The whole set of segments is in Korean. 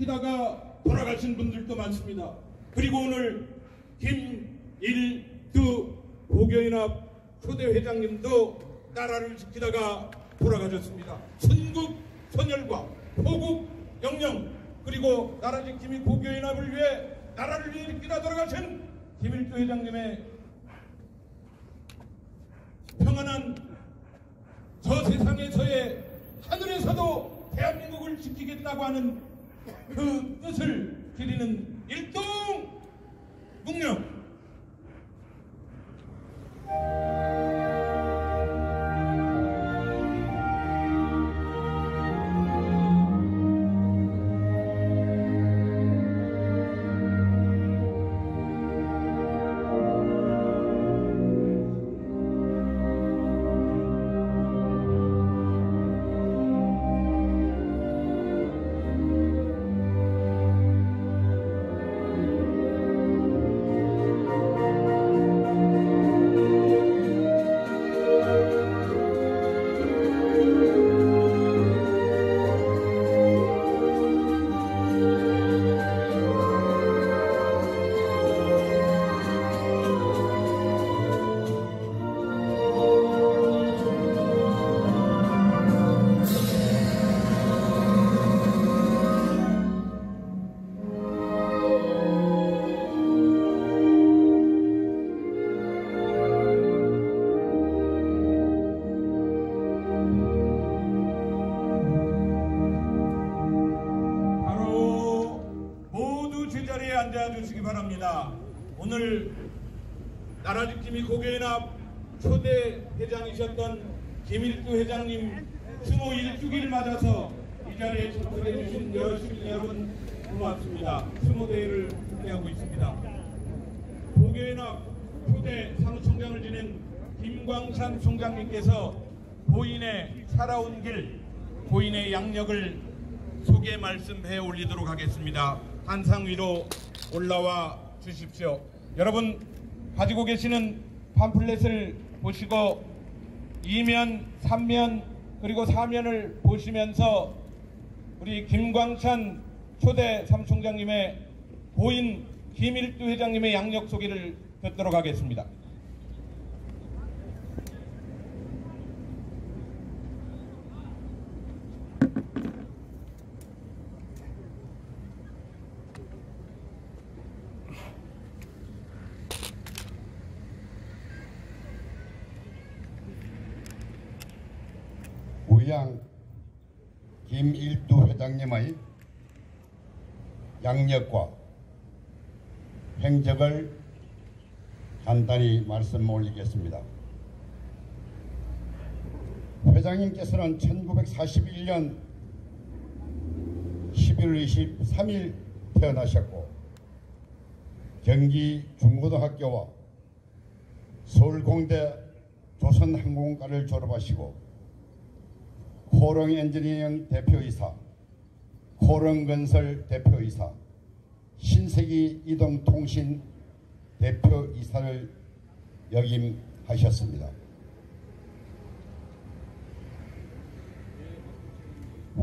지키다가 돌아가신 분들도 많습니다. 그리고 오늘 김일두 고교연합 초대 회장님도 나라를 지키다가 돌아가셨습니다. 순국 선열과 호국 영령 그리고 나라 지킴이 고교연합을 위해 나라를 위해 지키다 돌아가신 김일두 회장님의 평안한 저 세상에서의 하늘에서도 대한민국을 지키겠다고 하는 그 뜻을 기리는 일동 묵념. 앉아주시기 바랍니다. 오늘 나라지킴이 고교연합 초대 회장이셨던 김일두 회장님 추모 1주기를 맞아서 이 자리에 참석해 주신 여러분 고맙습니다. 추모대회를 함께하고 있습니다. 고교연합 초대 사무총장을 지낸 김광산 총장님께서 고인의 살아온 길, 고인의 양력을 소개 말씀해 올리도록 하겠습니다. 한상 위로 올라와 주십시오. 여러분 가지고 계시는 팜플렛을 보시고 2면, 3면 그리고 4면을 보시면서 우리 김광산 초대 사무총장님의 고인 김일두 회장님의 양력 소개를 듣도록 하겠습니다. 우양 김일두 회장님의 양력과 행적을 간단히 말씀 올리겠습니다. 회장님께서는 1941년 11월 23일 태어나셨고 경기 중고등학교와 서울공대 조선항공과를 졸업하시고 코롱 엔지니어링 대표이사, 코롱건설 대표이사, 신세기 이동통신 대표이사를 역임하셨습니다.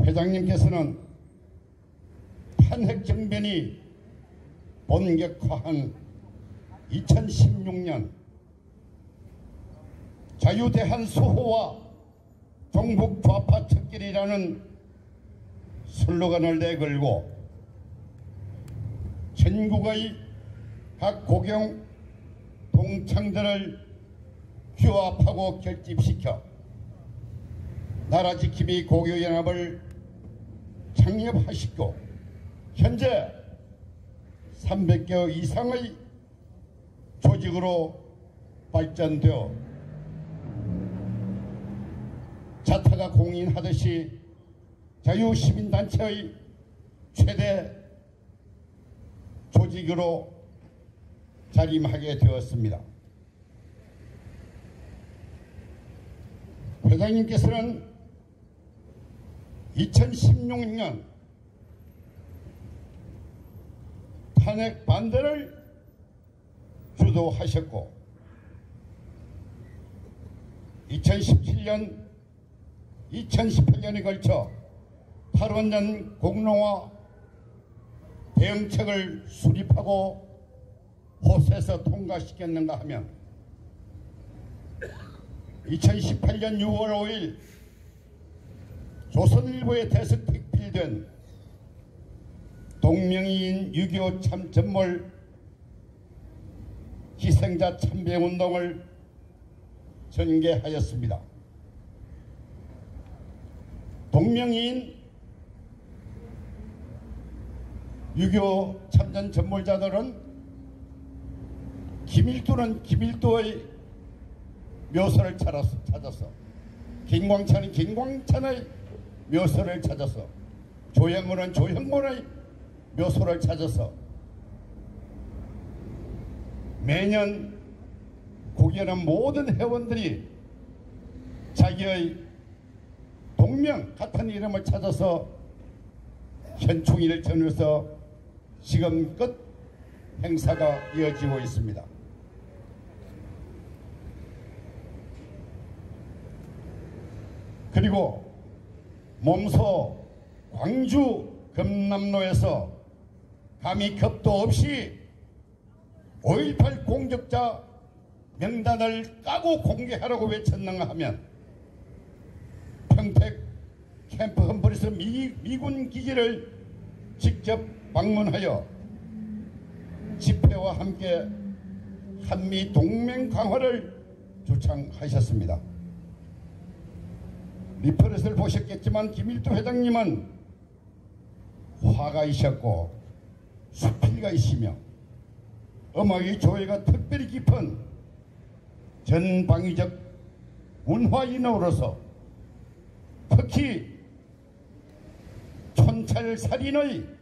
회장님께서는 탄핵정변이 본격화한 2016년 자유대한 수호와 종북 좌파 척결이라는 슬로건을 내걸고 전국의 각 고경 동창들을 규합하고 결집시켜 나라지킴이 고교연합을 창립하시고 현재 300개 이상의 조직으로 발전되어 자타가 공인하듯이 자유시민단체의 최대 조직으로 자림하게 되었습니다. 회장님께서는 2016년 탄핵 반대를 주도하셨고 2017년 2018년에 걸쳐 8원년 공로와 대응책을 수립하고 호소해서 통과시켰는가 하면 2018년 6월 5일 조선일보에 대서특필된 동명이인 6.25 참전몰 희생자 참배운동을 전개하였습니다. 동명이인 6.25 참전 전몰자들은 김일두는 김일두의 묘소를 찾았어. 김광찬은 김광찬의 묘소를 찾았어. 조형문은 조형문의 묘소를 찾았어. 매년 고개하는 모든 회원들이 자기의 동명 같은 이름을 찾아서 현충일을 전해서 지금껏 행사가 이어지고 있습니다. 그리고 몸소 광주 금남로에서 감히 겁도 없이 5.18 공격자 명단을 까고 공개하라고 외쳤는가 하면 평택 캠프 험블에서 미군 기지를 직접 방문하여 집회와 함께 한미 동맹 강화를 주창하셨습니다. 리퍼렛을 보셨겠지만 김일두 회장님은 화가 있었고 수필가 있으며 음악의 조예가 특별히 깊은 전방위적 문화인으로서 특히 촌철살인의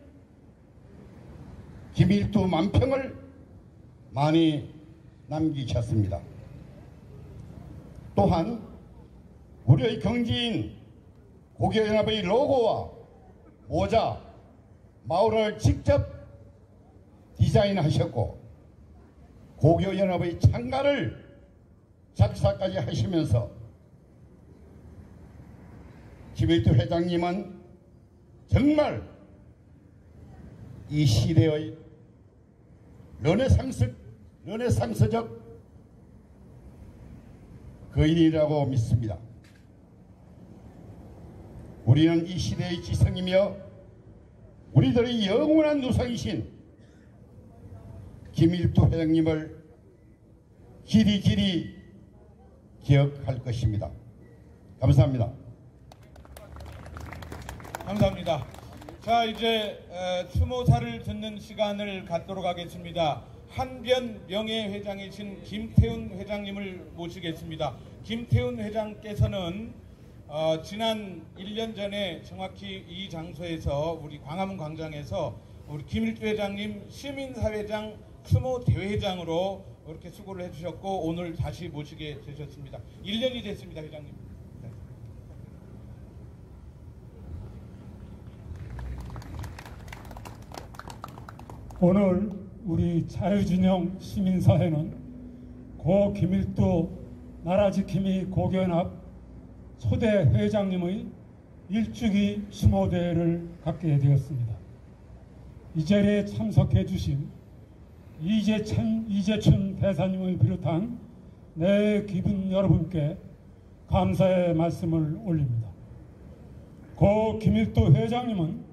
김일두 만평을 많이 남기셨습니다. 또한 우리의 경지인 고교연합의 로고와 모자, 마을을 직접 디자인하셨고 고교연합의 창가를 작사까지 하시면서 김일두 회장님은 정말 이 시대의 르네상스적 거인이라고 믿습니다. 우리는 이 시대의 지성이며 우리들의 영원한 누상이신 김일두 회장님을 길이 기억할 것입니다. 감사합니다. 감사합니다. 자, 이제 추모사를 듣는 시간을 갖도록 하겠습니다. 한변 명예회장이신 김태훈 회장님을 모시겠습니다. 김태훈 회장께서는 지난 1년 전에 정확히 이 장소에서 우리 광화문 광장에서 우리 김일두 회장님 시민사회장 추모 대회장으로 이렇게 수고를 해주셨고 오늘 다시 모시게 되셨습니다. 1년이 됐습니다, 회장님. 네. 오늘 우리 자유진영 시민사회는 고 김일두 나라지킴이 고교연합 초대 회장님의 일주기 추모대회를 갖게 되었습니다. 이 자리에 참석해 주신 이재춘 대사님을 비롯한 내 기분 여러분께 감사의 말씀을 올립니다. 고 김일두 회장님은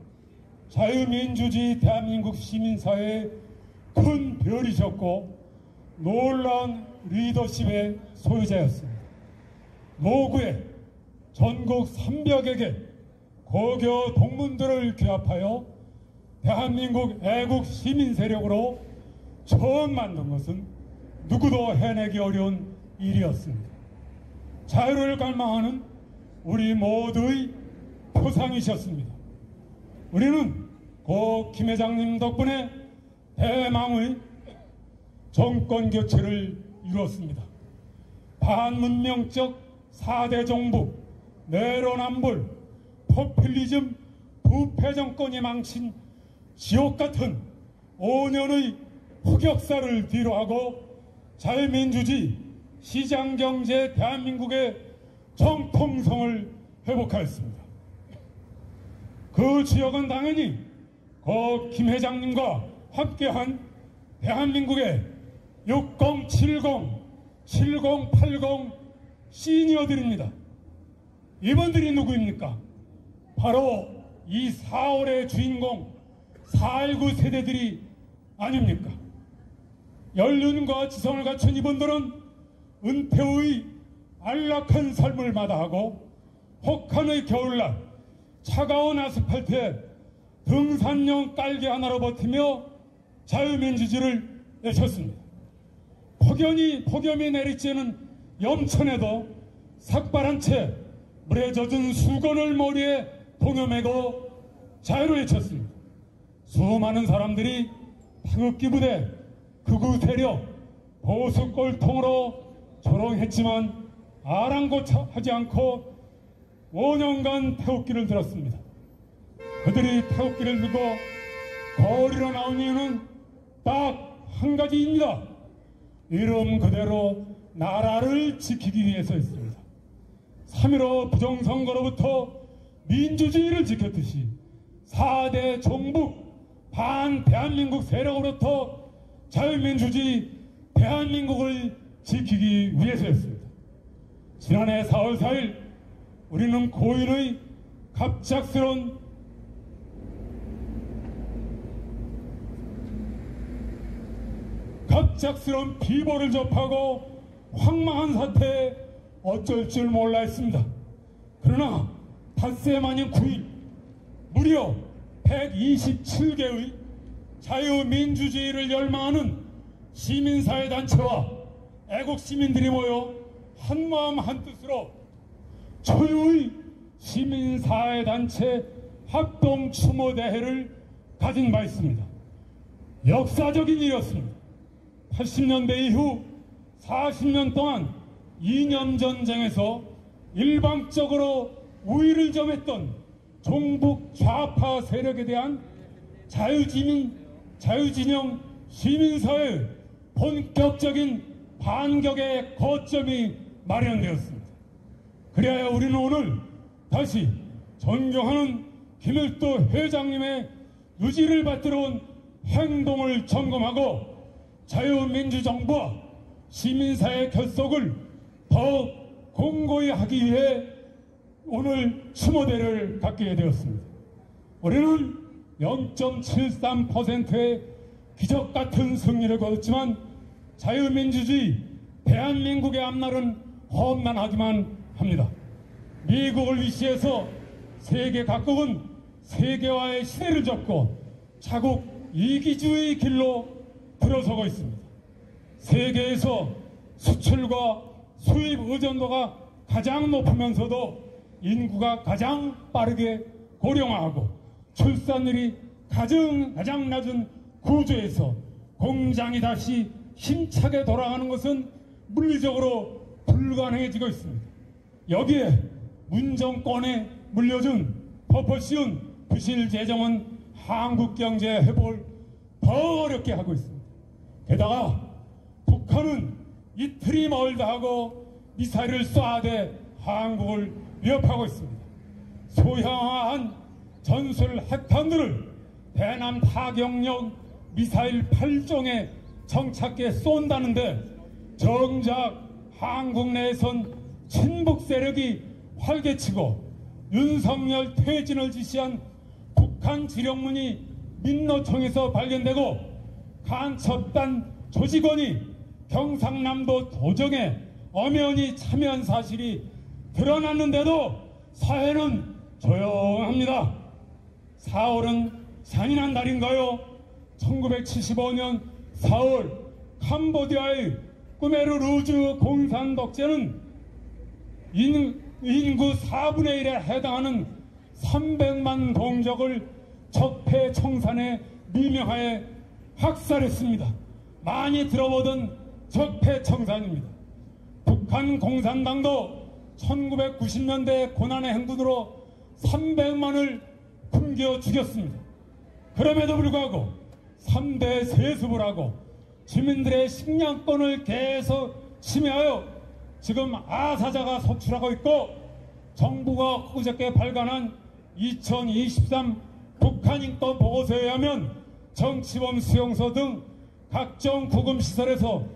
자유민주주의 대한민국 시민사회의 큰 별이셨고 놀라운 리더십의 소유자였습니다. 노구에 전국 300여 개 고교 동문들을 규합하여 대한민국 애국 시민 세력으로 처음 만든 것은 누구도 해내기 어려운 일이었습니다. 자유를 갈망하는 우리 모두의 표상이셨습니다. 우리는 고 김 회장님 덕분에 대망의 정권 교체를 이루었습니다. 반문명적 4대 정부, 내로남불, 포퓰리즘, 부패 정권이 망친 지옥 같은 5년의 흑역사를 뒤로하고 자유민주주의, 시장경제 대한민국의 정통성을 회복하였습니다. 그 지역은 당연히 고 김 회장님과 함께한 대한민국의 60, 70, 70, 80 시니어들입니다. 이분들이 누구입니까? 바로 이 4월의 주인공 4.19 세대들이 아닙니까? 연륜과 지성을 갖춘 이분들은 은퇴의 안락한 삶을 마다하고 혹한의 겨울날 차가운 아스팔트에 등산용 깔개 하나로 버티며 자유민주주의를 외쳤습니다. 폭염이 내리쬐는 염천에도 삭발한 채 물에 젖은 수건을 머리에 동여매고 자유를 외쳤습니다. 수많은 사람들이 태극기 부대, 극우 세력, 보수 꼴통으로 조롱했지만 아랑곳하지 않고 5년간 태극기를 들었습니다. 그들이 태극기를 들고 거리로 나온 이유는 딱 한 가지입니다. 이름 그대로 나라를 지키기 위해서였습니다. 3.15 부정선거로부터 민주주의를 지켰듯이 4대 종북 반대한민국 세력으로부터 자유민주주의 대한민국을 지키기 위해서였습니다. 지난해 4월 4일 우리는 고인의 갑작스러운 비보를 접하고 황망한 사태에 어쩔 줄 몰라 했습니다. 그러나 닷새 마냥 9일 무려 127개의 자유민주주의를 열망하는 시민사회단체와 애국시민들이 모여 한마음 한뜻으로 초유의 시민사회단체 합동추모대회를 가진 바 있습니다. 역사적인 일이었습니다. 80년대 이후 40년 동안 이념전쟁에서 일방적으로 우위를 점했던 종북 좌파 세력에 대한 자유진영 시민사회의 본격적인 반격의 거점이 마련되었습니다. 그래야 우리는 오늘 다시 존경하는 김일도 회장님의 유지를 받들어 온 행동을 점검하고 자유민주정부와 시민사회 결속을 더욱 공고히 하기 위해 오늘 추모대를 갖게 되었습니다. 우리는 0.73%의 기적같은 승리를 거뒀지만 자유민주주의 대한민국의 앞날은 험난하기만 합니다. 미국을 위시해서 세계 각국은 세계화의 시대를 접고 자국 이기주의 길로 들어서고 있습니다. 세계에서 수출과 수입 의존도가 가장 높으면서도 인구가 가장 빠르게 고령화하고 출산율이 가장 낮은 구조에서 공장이 다시 힘차게 돌아가는 것은 물리적으로 불가능해지고 있습니다. 여기에 문정권에 물려준 퍼퍼쉬운 부실 재정은 한국 경제 회복을 더 어렵게 하고 있습니다. 게다가 북한은 이틀이 멀다 하고 미사일을 쏴대 한국을 위협하고 있습니다. 소형화한 전술 핵탄두를 대남 타격용 미사일 8종에 정착해 쏜다는데 정작 한국 내에선 친북 세력이 활개치고 윤석열 퇴진을 지시한 북한 지령문이 민노총에서 발견되고 간첩단 조직원이 경상남도 도정에 엄연히 참여한 사실이 드러났는데도 사회는 조용합니다. 4월은 잔인한 날인가요? 1975년 4월 캄보디아의 꾸메르 루즈 공산 독재는 인구 4분의 1에 해당하는 300만 동족을 적폐청산에 미명하에 학살했습니다. 많이 들어보던 적폐청산입니다. 북한 공산당도 1990년대 고난의 행군으로 300만을 굶겨 죽였습니다. 그럼에도 불구하고 3대 세습을 하고 주민들의 식량권을 계속 침해하여 지금 아사자가 속출하고 있고 정부가 그저께 발간한 2023 북한 북한인권 보고서에 의하면 정치범 수용소 등 각종 구금시설에서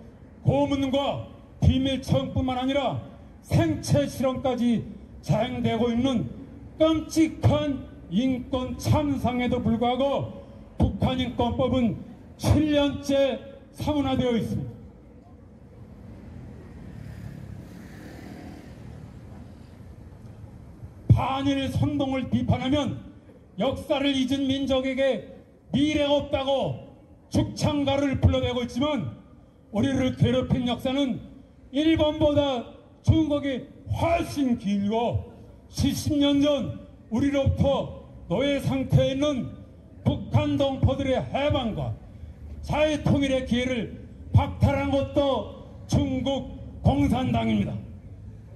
고문과 비밀처형뿐만 아니라 생체 실험까지 자행되고 있는 끔찍한 인권 참상에도 불구하고 북한인권법은 7년째 사문화되어 있습니다. 반일 선동을 비판하면 역사를 잊은 민족에게 미래가 없다고 죽창가를 불러대고 있지만 우리를 괴롭힌 역사는 일본보다 중국이 훨씬 길고 70년 전 우리로부터 노예 상태에 있는 북한 동포들의 해방과 자유통일의 기회를 박탈한 것도 중국 공산당입니다.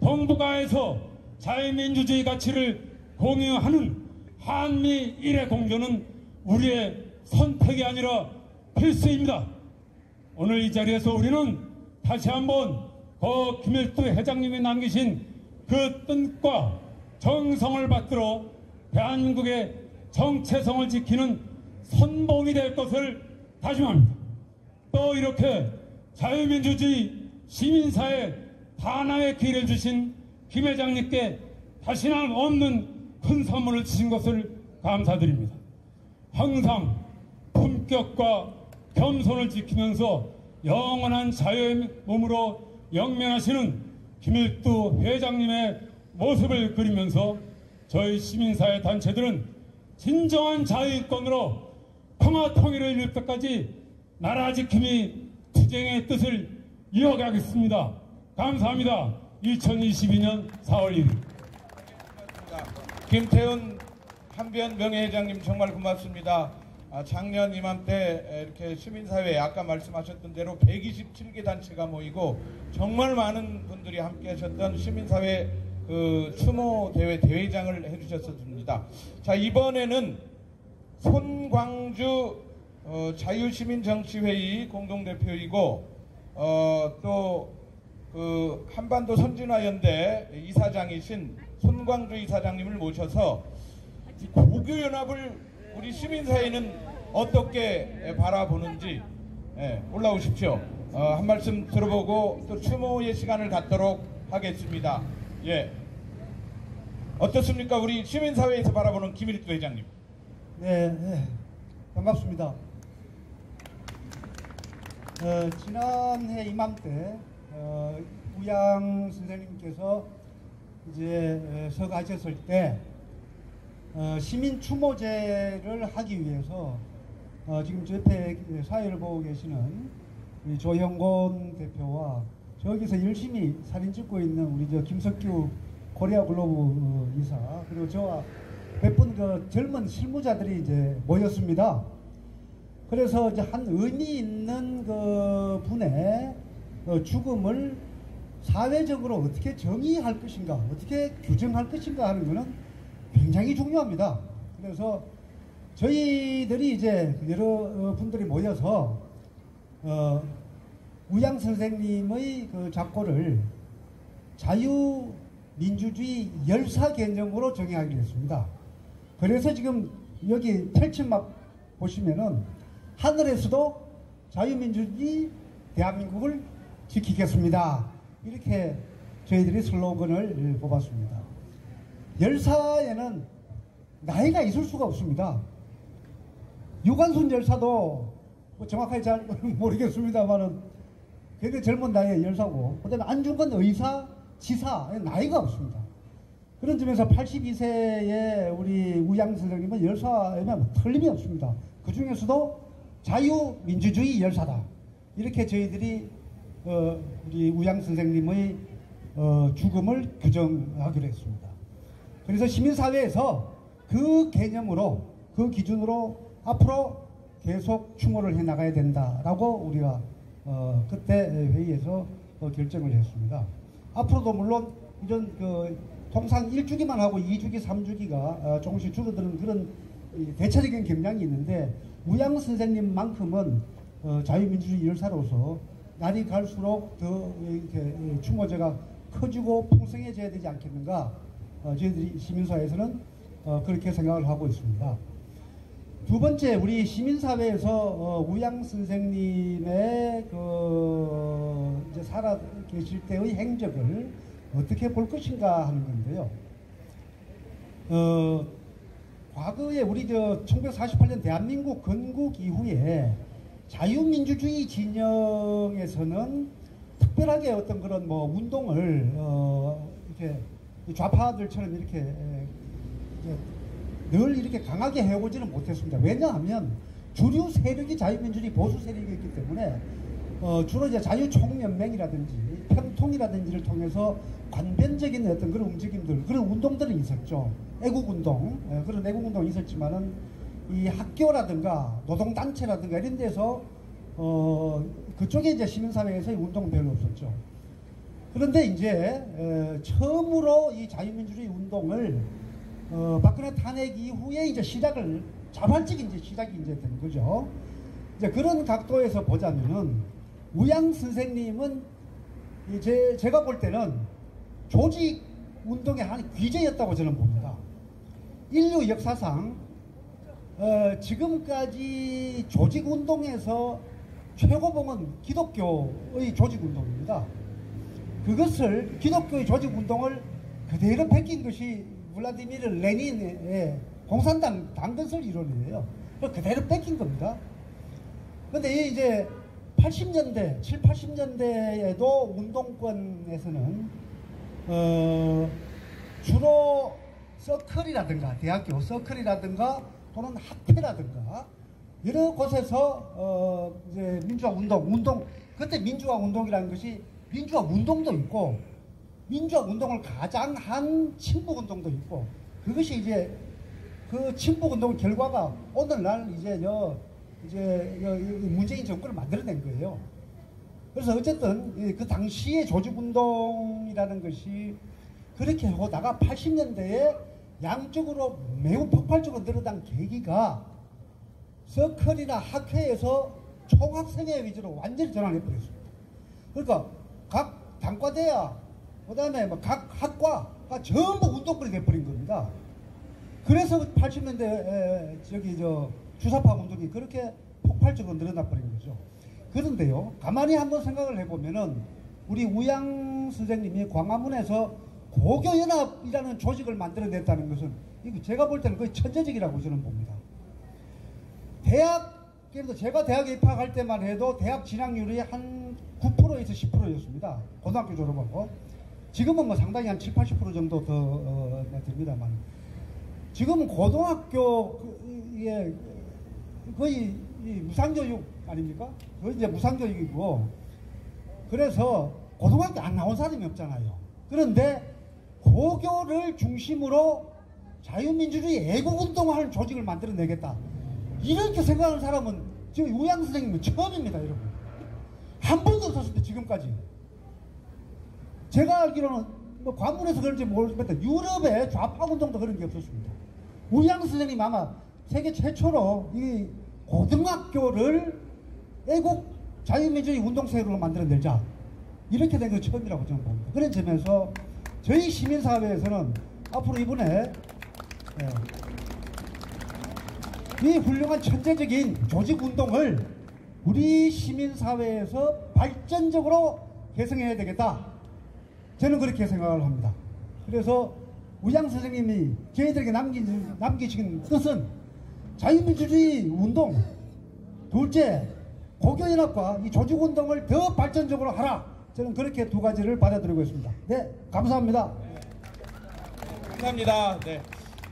동북아에서 자유민주주의 가치를 공유하는 한미 일회 공조는 우리의 선택이 아니라 필수입니다. 오늘 이 자리에서 우리는 다시 한번 김일두 회장님이 남기신 그 뜻과 정성을 받들어 대한민국의 정체성을 지키는 선봉이 될 것을 다짐합니다. 또 이렇게 자유민주주의 시민사회 단합의 기회를 주신 김 회장님께 다시는 없는 큰 선물을 주신 것을 감사드립니다. 항상 품격과 겸손을 지키면서 영원한 자유의 몸으로 영면하시는 김일두 회장님의 모습을 그리면서 저희 시민사회 단체들은 진정한 자유인권으로 평화 통일을 이룰 때까지 나라 지킴이 투쟁의 뜻을 이어가겠습니다. 감사합니다. 2022년 4월 1일. 김태훈 한변 명예회장님 정말 고맙습니다. 작년 이맘때 이렇게 시민사회에 아까 말씀하셨던 대로 127개 단체가 모이고 정말 많은 분들이 함께 하셨던 시민사회 그 추모 대회 대회장을 해주셨습니다. 자, 이번에는 손광주 자유시민정치회의 공동대표이고 또 그 한반도 선진화연대 이사장이신 손광주 이사장님을 모셔서 고교연합을 우리 시민사회는 어떻게 바라보는지 올라오십시오. 한 말씀 들어보고 또 추모의 시간을 갖도록 하겠습니다. 예, 어떻습니까? 우리 시민사회에서 바라보는 김일두 회장님. 네, 반갑습니다. 지난해 이맘때 우양 선생님께서 이제 서가셨을 때 시민 추모제를 하기 위해서 지금 저 옆에 사회를 보고 계시는 우리 조형곤 대표와 저기서 열심히 사진 찍고 있는 우리 저 김석규 코리아 글로브 이사 그리고 저와 몇 분 그 젊은 실무자들이 이제 모였습니다. 그래서 이제 한 의미 있는 그 분의 죽음을 사회적으로 어떻게 정의할 것인가, 어떻게 규정할 것인가 하는 것은 굉장히 중요합니다. 그래서 저희들이 이제 여러 분들이 모여서 우양 선생님의 그 작고를 자유민주주의 열사 개념으로 정의하기로 했습니다. 그래서 지금 여기 펼침막 보시면은 하늘에서도 자유민주주의 대한민국을 지키겠습니다. 이렇게 저희들이 슬로건을 뽑았습니다. 열사에는 나이가 있을 수가 없습니다. 유관순 열사도 뭐 정확하게 잘 모르겠습니다만은 굉장히 젊은 나이에 열사고, 그 다음에 안중근 의사, 지사, 나이가 없습니다. 그런 점에서 82세의 우리 우양 선생님은 열사에는 틀림이 없습니다. 그 중에서도 자유민주주의 열사다. 이렇게 저희들이 우리 우양 선생님의 죽음을 규정하기로 했습니다. 그래서 시민사회에서 그 개념으로, 그 기준으로 앞으로 계속 추모를 해나가야 된다라고 우리가 그때 회의에서 결정을 했습니다. 앞으로도 물론 이런 그 통상 1주기만 하고 2주기, 3주기가 조금씩 줄어드는 그런 대체적인 경향이 있는데, 우양 선생님만큼은 자유민주주의 열사로서 날이 갈수록 더 이렇게 추모제가 커지고 풍성해져야 되지 않겠는가, 저희들이 시민사회에서는 그렇게 생각을 하고 있습니다. 두 번째, 우리 시민사회에서 우양 선생님의 이제 살아 계실 때의 행적을 어떻게 볼 것인가 하는 건데요. 과거에 우리 1948년 대한민국 건국 이후에 자유민주주의 진영에서는 특별하게 어떤 그런 뭐 운동을 이렇게 좌파들처럼 이렇게 늘 이렇게 강하게 해오지는 못했습니다. 왜냐하면 주류 세력이 자유민주주의 보수 세력이었기 때문에 주로 이제 자유총연맹이라든지 평통이라든지를 통해서 관변적인 어떤 그런 움직임들, 그런 운동들은 있었죠. 애국운동, 그런 애국운동이 있었지만은 이 학교라든가 노동단체라든가 이런 데서 그쪽에 이제 시민사회에서의 운동은 별로 없었죠. 그런데 이제 처음으로 이 자유민주주의 운동을 박근혜 탄핵 이후에 이제 시작을 자발적인 이제 시작이 이제 된 거죠. 이제 그런 각도에서 보자면은 우양 선생님은 제가 볼 때는 조직 운동의 한 귀재였다고 저는 봅니다. 인류 역사상 지금까지 조직 운동에서 최고봉은 기독교의 조직 운동입니다. 그것을 기독교의 조직 운동을 그대로 베낀 것이 블라디미르 레닌의 공산당 당건설 이론이에요. 그대로 뺏긴 겁니다. 그런데 이제 80년대, 7, 80년대에도 운동권에서는 주로 서클이라든가 대학교 서클이라든가 또는 학회라든가 여러 곳에서 이제 민주화 운동 그때 민주화 운동이라는 것이 민주화 운동도 있고 민주화 운동을 가장한 친북 운동도 있고 그것이 이제 그 친북 운동 결과가 오늘날 이제 문재인 정권을 만들어낸 거예요. 그래서 어쨌든 그 당시의 조직 운동이라는 것이 그렇게 하다가 80년대에 양쪽으로 매우 폭발적으로 늘어난 계기가 서클이나 학회에서 총학생회 위주로 완전히 전환해 버렸습니다. 그러니까 각 단과대야 그 다음에 각 학과가 전부 운동권이 돼버린 겁니다. 그래서 80년대 주사파 운동이 그렇게 폭발적으로 늘어나 버린 거죠. 그런데요, 가만히 한번 생각을 해보면은 우리 우양 선생님이 광화문에서 고교연합이라는 조직을 만들어냈다는 것은 이거 제가 볼 때는 거의 천재적이라고 저는 봅니다. 그래서 제가 대학에 입학할 때만 해도 대학 진학률이 한 9%에서 10%였습니다. 고등학교 졸업하고. 지금은 뭐 상당히 한 7, 80% 정도 더 됩니다만. 지금은 고등학교 거의 무상교육 아닙니까? 거의 이제 무상교육이고. 그래서 고등학교 안 나온 사람이 없잖아요. 그런데 고교를 중심으로 자유민주주의 애국운동하는 조직을 만들어내겠다. 이렇게 생각하는 사람은 지금 우양 선생님은 처음입니다, 여러분. 한 번도 없었습니다, 지금까지. 제가 알기로는 뭐 관문에서 그런지 모르겠는데 유럽의 좌파운동도 그런 게 없었습니다. 우양 선생님 아마 세계 최초로 이 고등학교를 애국 자유민주주의 운동세력으로 만들어내자. 이렇게 된 건 처음이라고 저는 봅니다. 그런 점에서 저희 시민사회에서는 앞으로 이번에 이 훌륭한 천재적인 조직운동을 우리 시민사회에서 발전적으로 개성해야 되겠다. 저는 그렇게 생각을 합니다. 그래서 우양 선생님이 저희들에게 남기신 뜻은 자유민주주의 운동, 둘째 고교연합과 이 조직운동을 더 발전적으로 하라. 저는 그렇게 두 가지를 받아들이고 있습니다. 네, 감사합니다. 감사합니다. 네.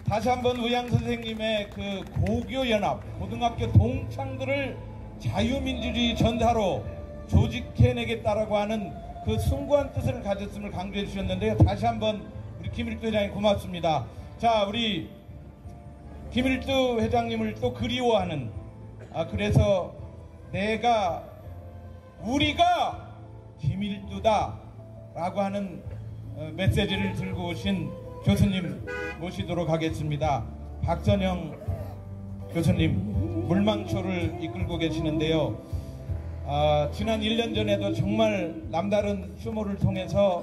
다시 한번 우양 선생님의 그 고교연합, 고등학교 동창들을 자유민주주의 전사로 조직해내겠다라고 하는 그 숭고한 뜻을 가졌음을 강조해 주셨는데요. 다시 한번 우리 김일두 회장님 고맙습니다. 자, 우리 김일두 회장님을 또 그리워하는, 그래서 우리가 김일두다 라고 하는 메시지를 들고 오신 교수님 모시도록 하겠습니다. 박선영 교수님, 물망초를 이끌고 계시는데요. 지난 1년 전에도 정말 남다른 추모를 통해서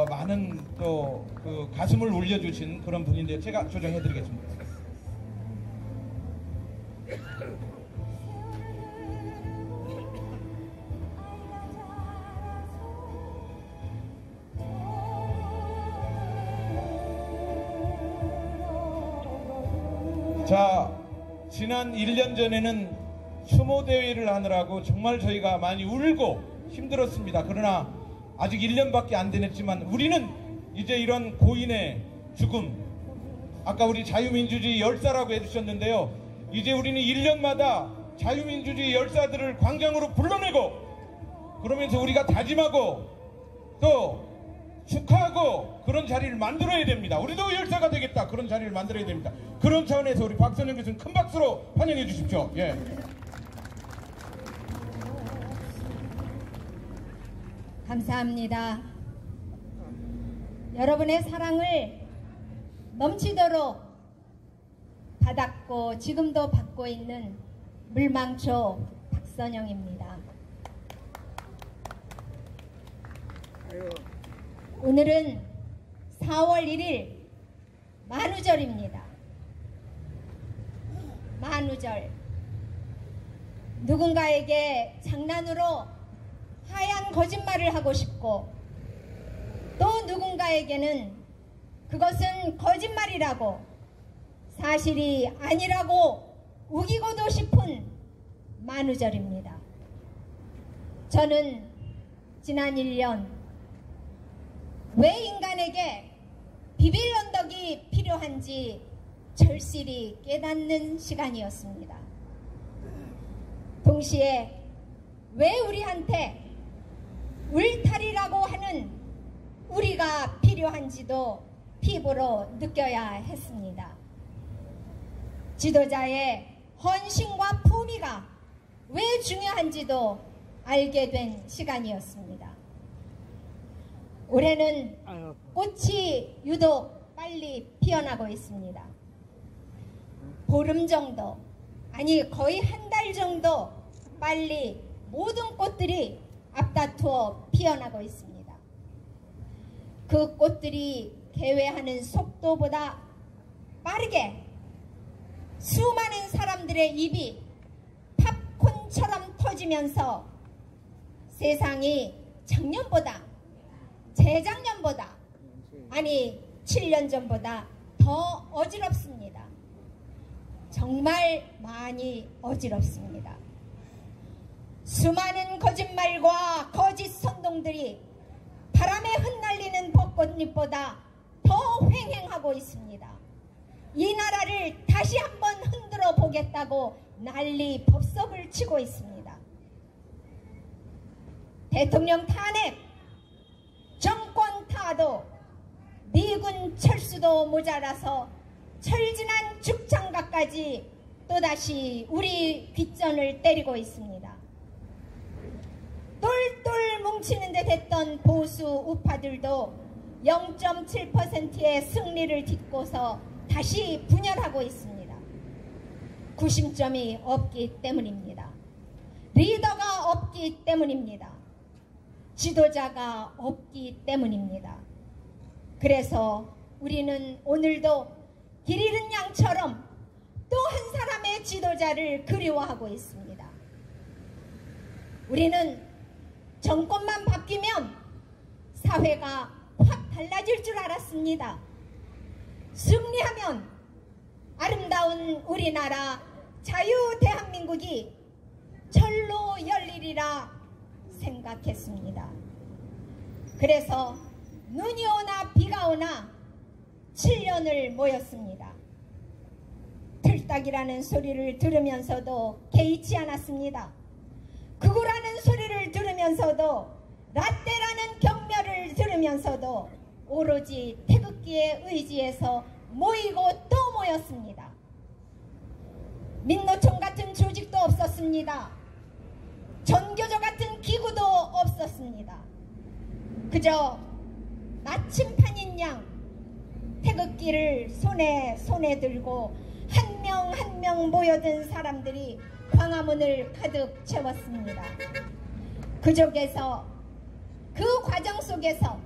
많은 또 그 가슴을 울려주신 그런 분인데 제가 조정해 드리겠습니다. 자, 지난 1년 전에는 추모 대회를 하느라고 정말 저희가 많이 울고 힘들었습니다. 그러나 아직 1년밖에 안 되냈지만 우리는 이제 이런 고인의 죽음, 아까 우리 자유민주주의 열사라고 해주셨는데요, 이제 우리는 1년마다 자유민주주의 열사들을 광장으로 불러내고 그러면서 우리가 다짐하고 또 축하하고 그런 자리를 만들어야 됩니다. 우리도 열사가 되겠다, 그런 자리를 만들어야 됩니다. 그런 차원에서 우리 박선영 교수님 큰 박수로 환영해 주십시오. 예. 감사합니다. 여러분의 사랑을 넘치도록 받았고 지금도 받고 있는 물망초 박선영입니다. 오늘은 4월 1일 만우절입니다. 만우절. 누군가에게 장난으로 하얀 거짓말을 하고 싶고 또 누군가에게는 그것은 거짓말이라고 사실이 아니라고 우기고도 싶은 만우절입니다. 저는 지난 1년 왜 인간에게 비빌 언덕이 필요한지 절실히 깨닫는 시간이었습니다. 동시에 왜 우리한테 울타리라고 하는 우리가 필요한지도 피부로 느껴야 했습니다. 지도자의 헌신과 품위가 왜 중요한지도 알게 된 시간이었습니다. 올해는 꽃이 유독 빨리 피어나고 있습니다. 보름 정도, 아니 거의 한 달 정도 빨리 모든 꽃들이 앞다투어 피어나고 있습니다. 그 꽃들이 개회하는 속도보다 빠르게 수많은 사람들의 입이 팝콘처럼 터지면서 세상이 작년보다, 재작년보다, 아니 7년 전보다 더 어지럽습니다. 정말 많이 어지럽습니다. 수많은 거짓말과 거짓 선동들이 바람에 흩날리는 벚꽃잎보다 더 횡행하고 있습니다. 이 나라를 다시 한번 흔들어 보겠다고 난리 법석을 치고 있습니다. 대통령 탄핵, 정권 타도, 미군 철수도 모자라서 철진한 죽창가까지 또다시 우리 귓전을 때리고 있습니다. 똘똘 뭉치는 듯 했던 보수 우파들도 0.7%의 승리를 딛고서 다시 분열하고 있습니다. 구심점이 없기 때문입니다. 리더가 없기 때문입니다. 지도자가 없기 때문입니다. 그래서 우리는 오늘도 길 잃은 양처럼 또 한 사람의 지도자를 그리워하고 있습니다. 우리는 정권만 바뀌면 사회가 확 달라질 줄 알았습니다. 승리하면 아름다운 우리나라 자유 대한민국이 절로 열리리라 생각했습니다. 그래서 눈이 오나 비가 오나 7년을 모였습니다. 틀딱이라는 소리를 들으면서도 개의치 않았습니다. 극우라는 소리를 들으면서도, 라떼라는 경멸을 들으면서도 오로지 태극기에 의지해서 모이고 또 모였습니다. 민노총 같은 조직도 없었습니다. 전교조 같은 기구도 없었습니다. 그저 나침판인 양 태극기를 손에 들고 한 명 한 명 모여든 사람들이 광화문을 가득 채웠습니다. 그 과정 속에서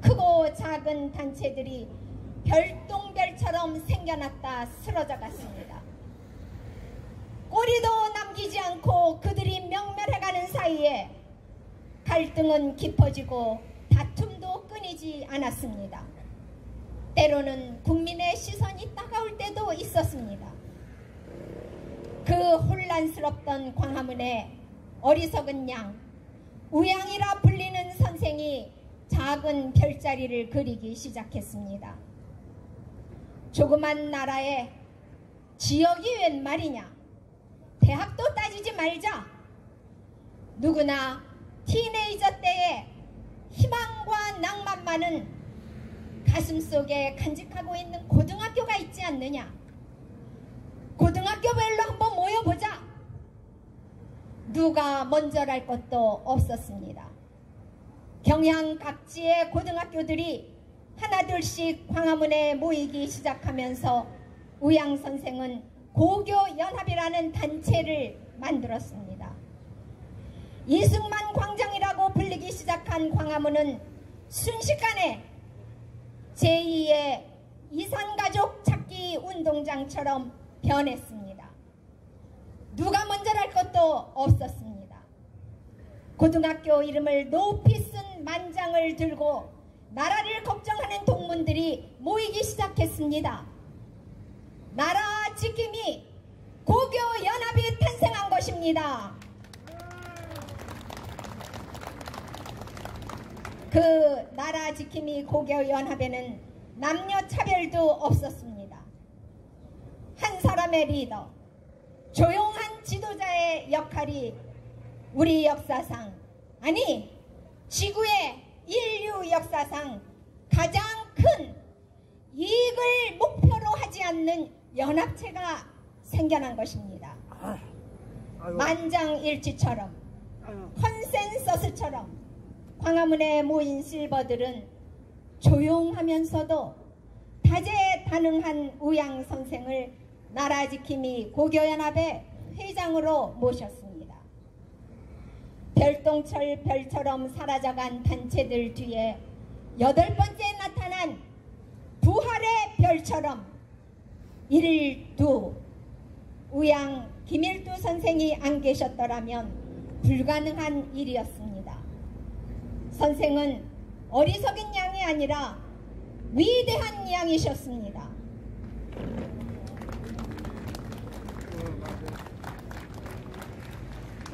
크고 작은 단체들이 별똥별처럼 생겨났다 쓰러져 갔습니다. 사이에 갈등은 깊어지고 다툼도 끊이지 않았습니다. 때로는 국민의 시선이 따가울 때도 있었습니다. 그 혼란스럽던 광화문에 어리석은 양, 우양이라 불리는 선생이 작은 별자리를 그리기 시작했습니다. 조그만 나라에 지역이 웬 말이냐? 대학도 따지지 말자. 누구나 티네이저 때에 희망과 낭만만은 가슴속에 간직하고 있는 고등학교가 있지 않느냐? 고등학교별로 한번 모여보자. 누가 먼저랄 것도 없었습니다. 경향 각지의 고등학교들이 하나둘씩 광화문에 모이기 시작하면서 우양 선생은 고교연합이라는 단체를 만들었습니다. 이승만 광장이라고 불리기 시작한 광화문은 순식간에 제2의 이산가족 찾기 운동장처럼 변했습니다. 누가 먼저랄 것도 없었습니다. 고등학교 이름을 높이 쓴 만장을 들고 나라를 걱정하는 동문들이 모이기 시작했습니다. 나라 지킴이 고교연합이 탄생한 것입니다. 그 나라 지킴이 고교연합에는 남녀 차별도 없었습니다. 한 사람의 리더, 조용한 지도자의 역할이 우리 역사상, 아니 지구의 인류 역사상 가장 큰 이익을 목표로 하지 않는 연합체가 생겨난 것입니다. 만장일치처럼, 컨센서스처럼 광화문에 모인 실버들은 조용하면서도 다재다능한 우양 선생을 나라지킴이 고교연합의 회장으로 모셨습니다. 별똥철 별처럼 사라져간 단체들 뒤에 8번째 나타난 부활의 별처럼 일두 우양 김일두 선생이 안 계셨더라면 불가능한 일이었습니다. 선생은 어리석은 양이 아니라 위대한 양이셨습니다.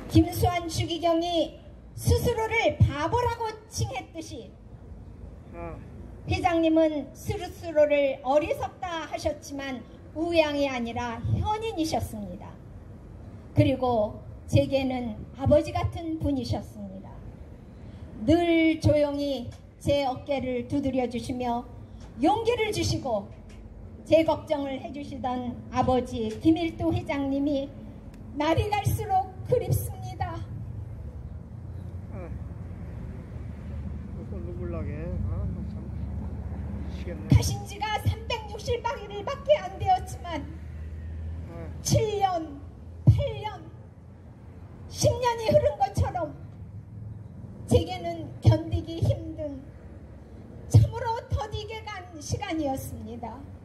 김수환 추기경이 스스로를 바보라고 칭했듯이 회장님은 스스로를 어리석다 하셨지만 우양이 아니라 현인이셨습니다. 그리고 제게는 아버지 같은 분이셨습니다. 늘 조용히 제 어깨를 두드려 주시며 용기를 주시고 제 걱정을 해주시던 아버지 김일두 회장님이 날이 갈수록 그립습니다. 눈물 나게. 가신 지가 360일밖에 안 되었지만 7년, 8년, 10년이 흐른 것처럼 제게는 견디기 힘든 참으로 더디게 간 시간이었습니다.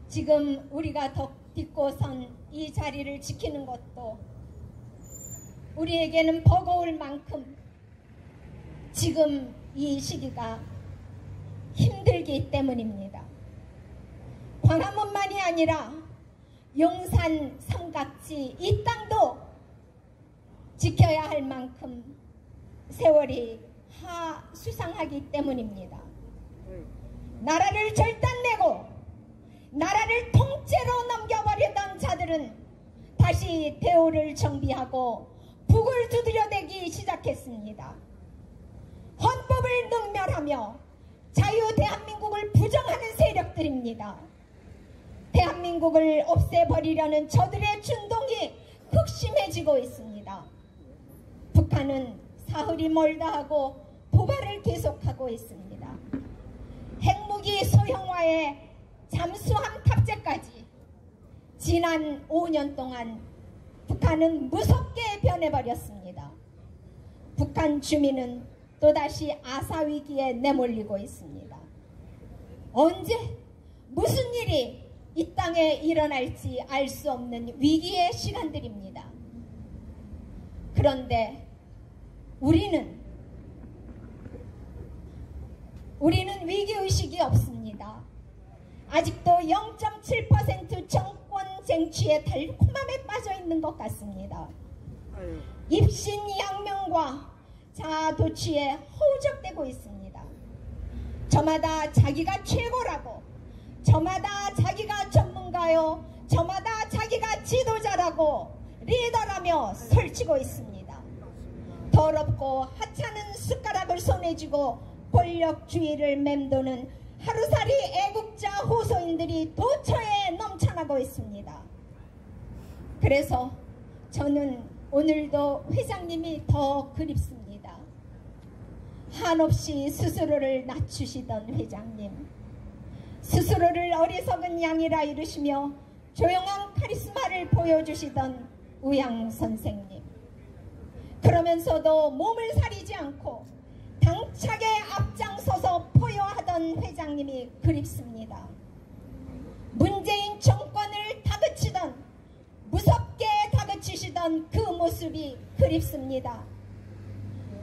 지금 우리가 딛고 선 이 자리를 지키는 것도 우리에게는 버거울 만큼 지금 이 시기가 힘들기 때문입니다. 광화문만이 아니라 용산, 삼각지 이 땅도 지켜야 할 만큼 세월이 수상하기 때문입니다. 나라를 절단내고 나라를 통째로 넘겨버리던 자들은 다시 대우를 정비하고 북을 두드려대기 시작했습니다. 헌법을 능멸하며 자유 대한민국을 부정하는 세력들입니다. 대한민국을 없애버리려는 저들의 준동이 극심해지고 있습니다. 북한은 사흘이 멀다 하고 도발을 계속하고 있습니다. 핵무기 소형화에 잠수함 탑재까지 지난 5년 동안 북한은 무섭게 변해버렸습니다. 북한 주민은 또다시 아사위기에 내몰리고 있습니다. 언제 무슨 일이 이 땅에 일어날지 알 수 없는 위기의 시간들입니다. 그런데 우리는 위기의식이 없습니다. 아직도 0.7% 정권 쟁취의 달콤함에 빠져 있는 것 같습니다. 입신양명과 자아도취에 허우적대고 있습니다. 저마다 자기가 최고라고, 저마다 자기가 전문가요, 저마다 자기가 지도자라고 리더라며 설치고 있습니다. 더럽고 하찮은 숟가락을 손에 쥐고 권력주의를 맴도는 하루살이 애국자 호소인들이 도처에 넘쳐나고 있습니다. 그래서 저는 오늘도 회장님이 더 그립습니다. 한없이 스스로를 낮추시던 회장님, 스스로를 어리석은 양이라 이르시며 조용한 카리스마를 보여주시던 우양 선생님, 그러면서도 몸을 사리지 않고 당차게 앞장서서 포효하던 회장님이 그립습니다. 문재인 정권을 다그치던, 무섭게 다그치시던 그 모습이 그립습니다.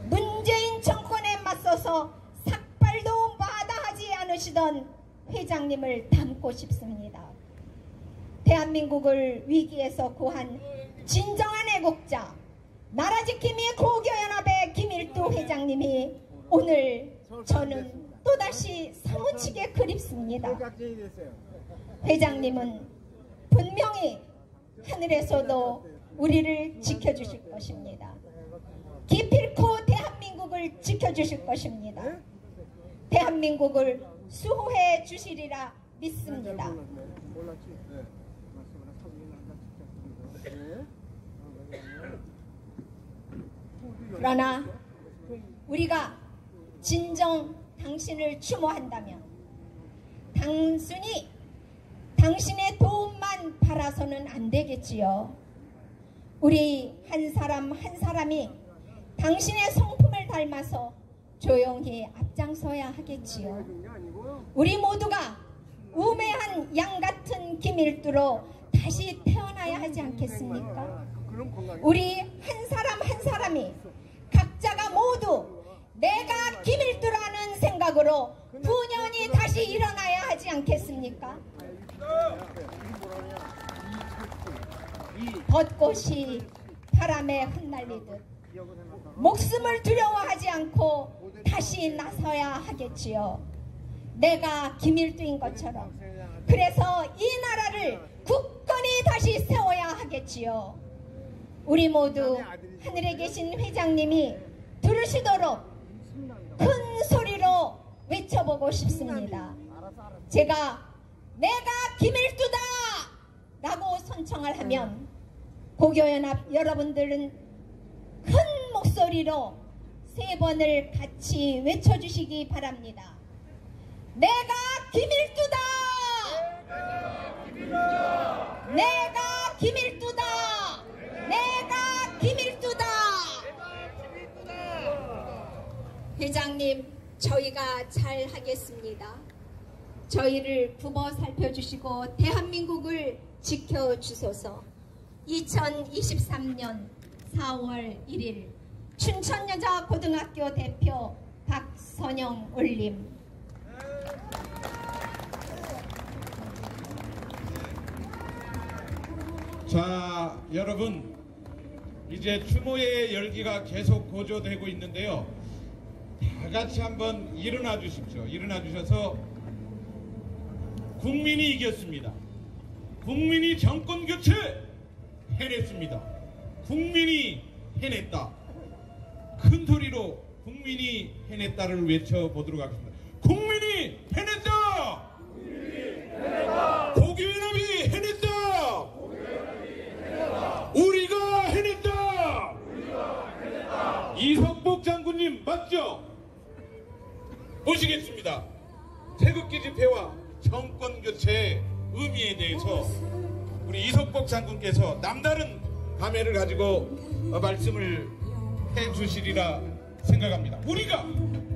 문재인 정권에 맞서서 삭발도 마다하지 않으시던 회장님을 닮고 싶습니다. 대한민국을 위기에서 구한 진정한 애국자, 나라지킴이 고교연합의 김일두 회장님이 오늘 저는 또다시 사무치게 그립습니다. 회장님은 분명히 하늘에서도 우리를 지켜주실 것입니다. 기필코 대한민국을 지켜주실 것입니다. 대한민국을 수호해 주시리라 믿습니다. 그러나 우리가 진정 당신을 추모한다면 단순히 당신의 도움만 바라서는 안 되겠지요. 우리 한 사람 한 사람이 당신의 성품을 닮아서 조용히 앞장서야 하겠지요. 우리 모두가 우매한 양 같은 김일두로 다시 태어나야 하지 않겠습니까? 우리 한 사람 한 사람이 각자가 모두 내가 김일두라는 생각으로 분연히 다시 일어나야 하지 않겠습니까? 벚꽃이 바람에 흩날리듯 목숨을 두려워하지 않고 다시 나서야 하겠지요. 내가 김일두인 것처럼. 그래서 이 나라를 굳건히 다시 세워야 하겠지요. 우리 모두 하늘에 계신 회장님이 들으시도록 큰 소리로 외쳐보고 싶습니다. 제가 김일두다 라고 선청을 하면 고교연합 여러분들은 큰 목소리로 3번을 같이 외쳐주시기 바랍니다. 내가 김일두다! 내가 김일두다! 내가 김일두다! 회장님, 저희가 잘 하겠습니다. 저희를 부모 살펴주시고 대한민국을 지켜주소서. 2023년 4월 1일 춘천여자고등학교 대표 박선영 올림. 자, 여러분, 이제 추모의 열기가 계속 고조되고 있는데요. 다 같이 한번 일어나 주십시오. 일어나 주셔서 국민이 이겼습니다. 국민이 정권 교체 해냈습니다. 국민이 해냈다. 큰 소리로 국민이 해냈다를 외쳐보도록 하겠습니다. 국민이 해냈다! 고교연합이 해냈다! 우리가 해냈다! 이석복 장군님 맞죠? 모시겠습니다. 태극기 집회와 정권교체의 의미에 대해서 우리 이석복 장군께서 남다른 감회를 가지고 말씀을 해주시리라 생각합니다. 우리가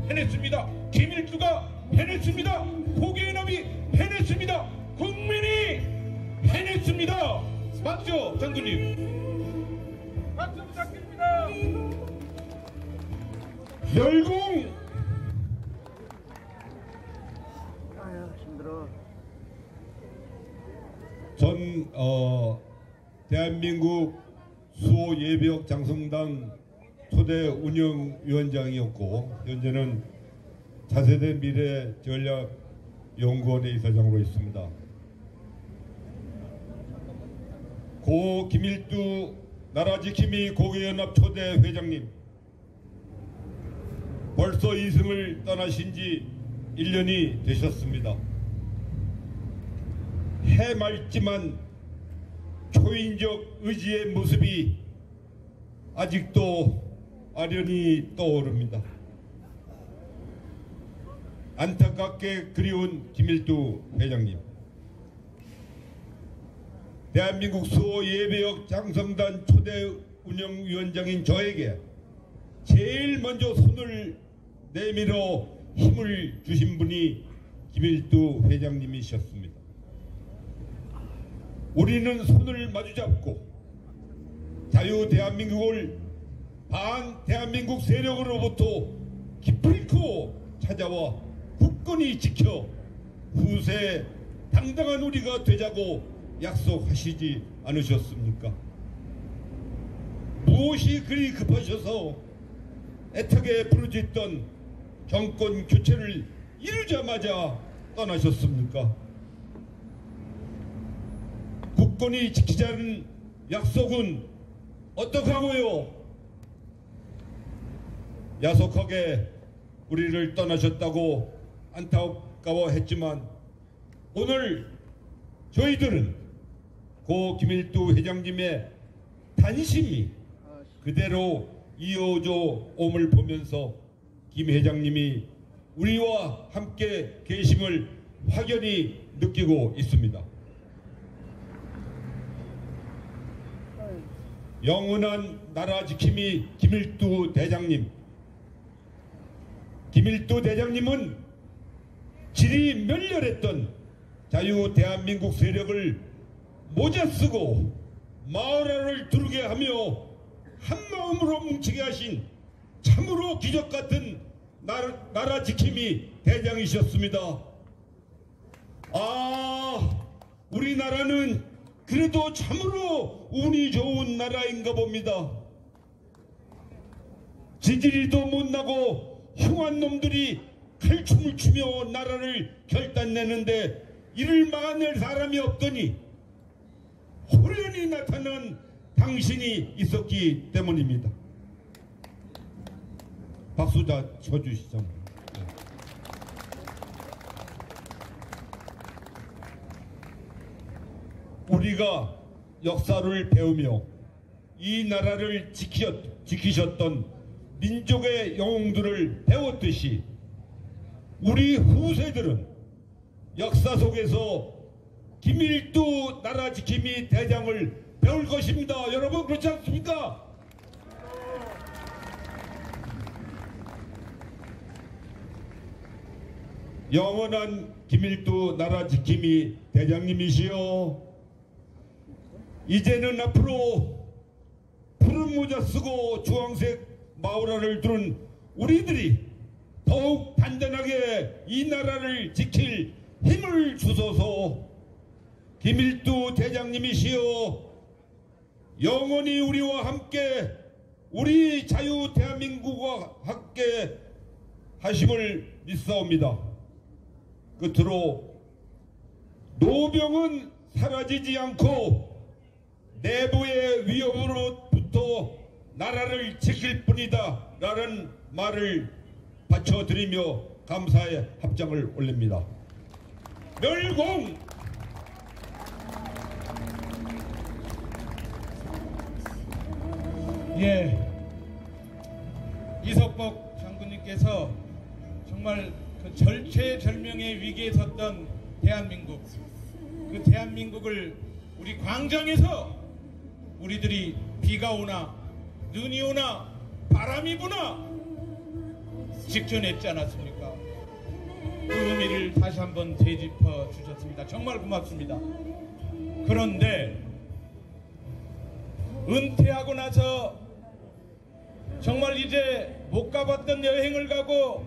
해냈습니다. 김일주가 해냈습니다. 고개연합이 해냈습니다. 국민이 해냈습니다. 맞죠, 장군님? 박수 부탁드립니다. 열공 전 대한민국 수호 예비역 장성당 초대 운영위원장이었고 현재는 차세대 미래 전략 연구원의 이사장으로 있습니다. 고 김일두 나라지킴이 고개연합 초대 회장님, 벌써 이승을 떠나신 지 1년이 되셨습니다. 해맑지만 초인적 의지의 모습이 아직도 아련히 떠오릅니다. 안타깝게 그리운 김일두 회장님, 대한민국 수호 예배역 장성단 초대 운영위원장인 저에게 제일 먼저 손을 내밀어 힘을 주신 분이 김일두 회장님이셨습니다. 우리는 손을 마주잡고 자유 대한민국을 반 대한민국 세력으로부터 기필코 찾아와 굳건히 지켜 후세 당당한 우리가 되자고 약속하시지 않으셨습니까? 무엇이 그리 급하셔서 애타게 부르짖던 정권 교체를 이루자마자 떠나셨습니까? 굳건히 지키자는 약속은 어떡하고요? 야속하게 우리를 떠나셨다고 안타까워했지만 오늘 저희들은 고 김일두 회장님의 단심이 그대로 이어져 옴을 보면서 김 회장님이 우리와 함께 계심을 확연히 느끼고 있습니다. 영원한 나라 지킴이 김일두 대장님. 김일두 대장님은 질이 멸렬했던 자유 대한민국 세력을 모자쓰고 마을화를 두르게 하며 한마음으로 뭉치게 하신 참으로 기적같은 나라 지킴이 대장이셨습니다. 우리나라는 그래도 참으로 운이 좋은 나라인가 봅니다. 지지리도 못나고 흉한 놈들이 칼춤을 추며 나라를 결단내는데 이를 막아낼 사람이 없더니 호련히 나타난 당신이 있었기 때문입니다. 박수 다 쳐주시죠. 우리가 역사를 배우며 이 나라를 지키셨던 민족의 영웅들을 배웠듯이 우리 후세들은 역사 속에서 김일두 나라 지킴이 대장을 배울 것입니다. 여러분 그렇지 않습니까? 영원한 김일두 나라 지킴이 대장님이시여, 이제는 앞으로 푸른 모자 쓰고 주황색 마우라를 두른 우리들이 더욱 단단하게 이 나라를 지킬 힘을 주소서. 김일두 대장님이시여, 영원히 우리와 함께 우리 자유 대한민국과 함께 하심을 믿사옵니다. 끝으로 노병은 사라지지 않고 내부의 위협으로부터 나라를 지킬 뿐이다 라는 말을 바쳐드리며 감사의 합장을 올립니다. 멸공! 예, 이석복 장군님께서 정말 그 절체절명의 위기에 섰던 대한민국, 그 대한민국을 우리 광장에서 우리들이 비가 오나 눈이 오나 바람이 부나 직전했지 않았습니까? 그 의미를 다시 한번 되짚어 주셨습니다. 정말 고맙습니다. 그런데 은퇴하고 나서 정말 이제 못 가봤던 여행을 가고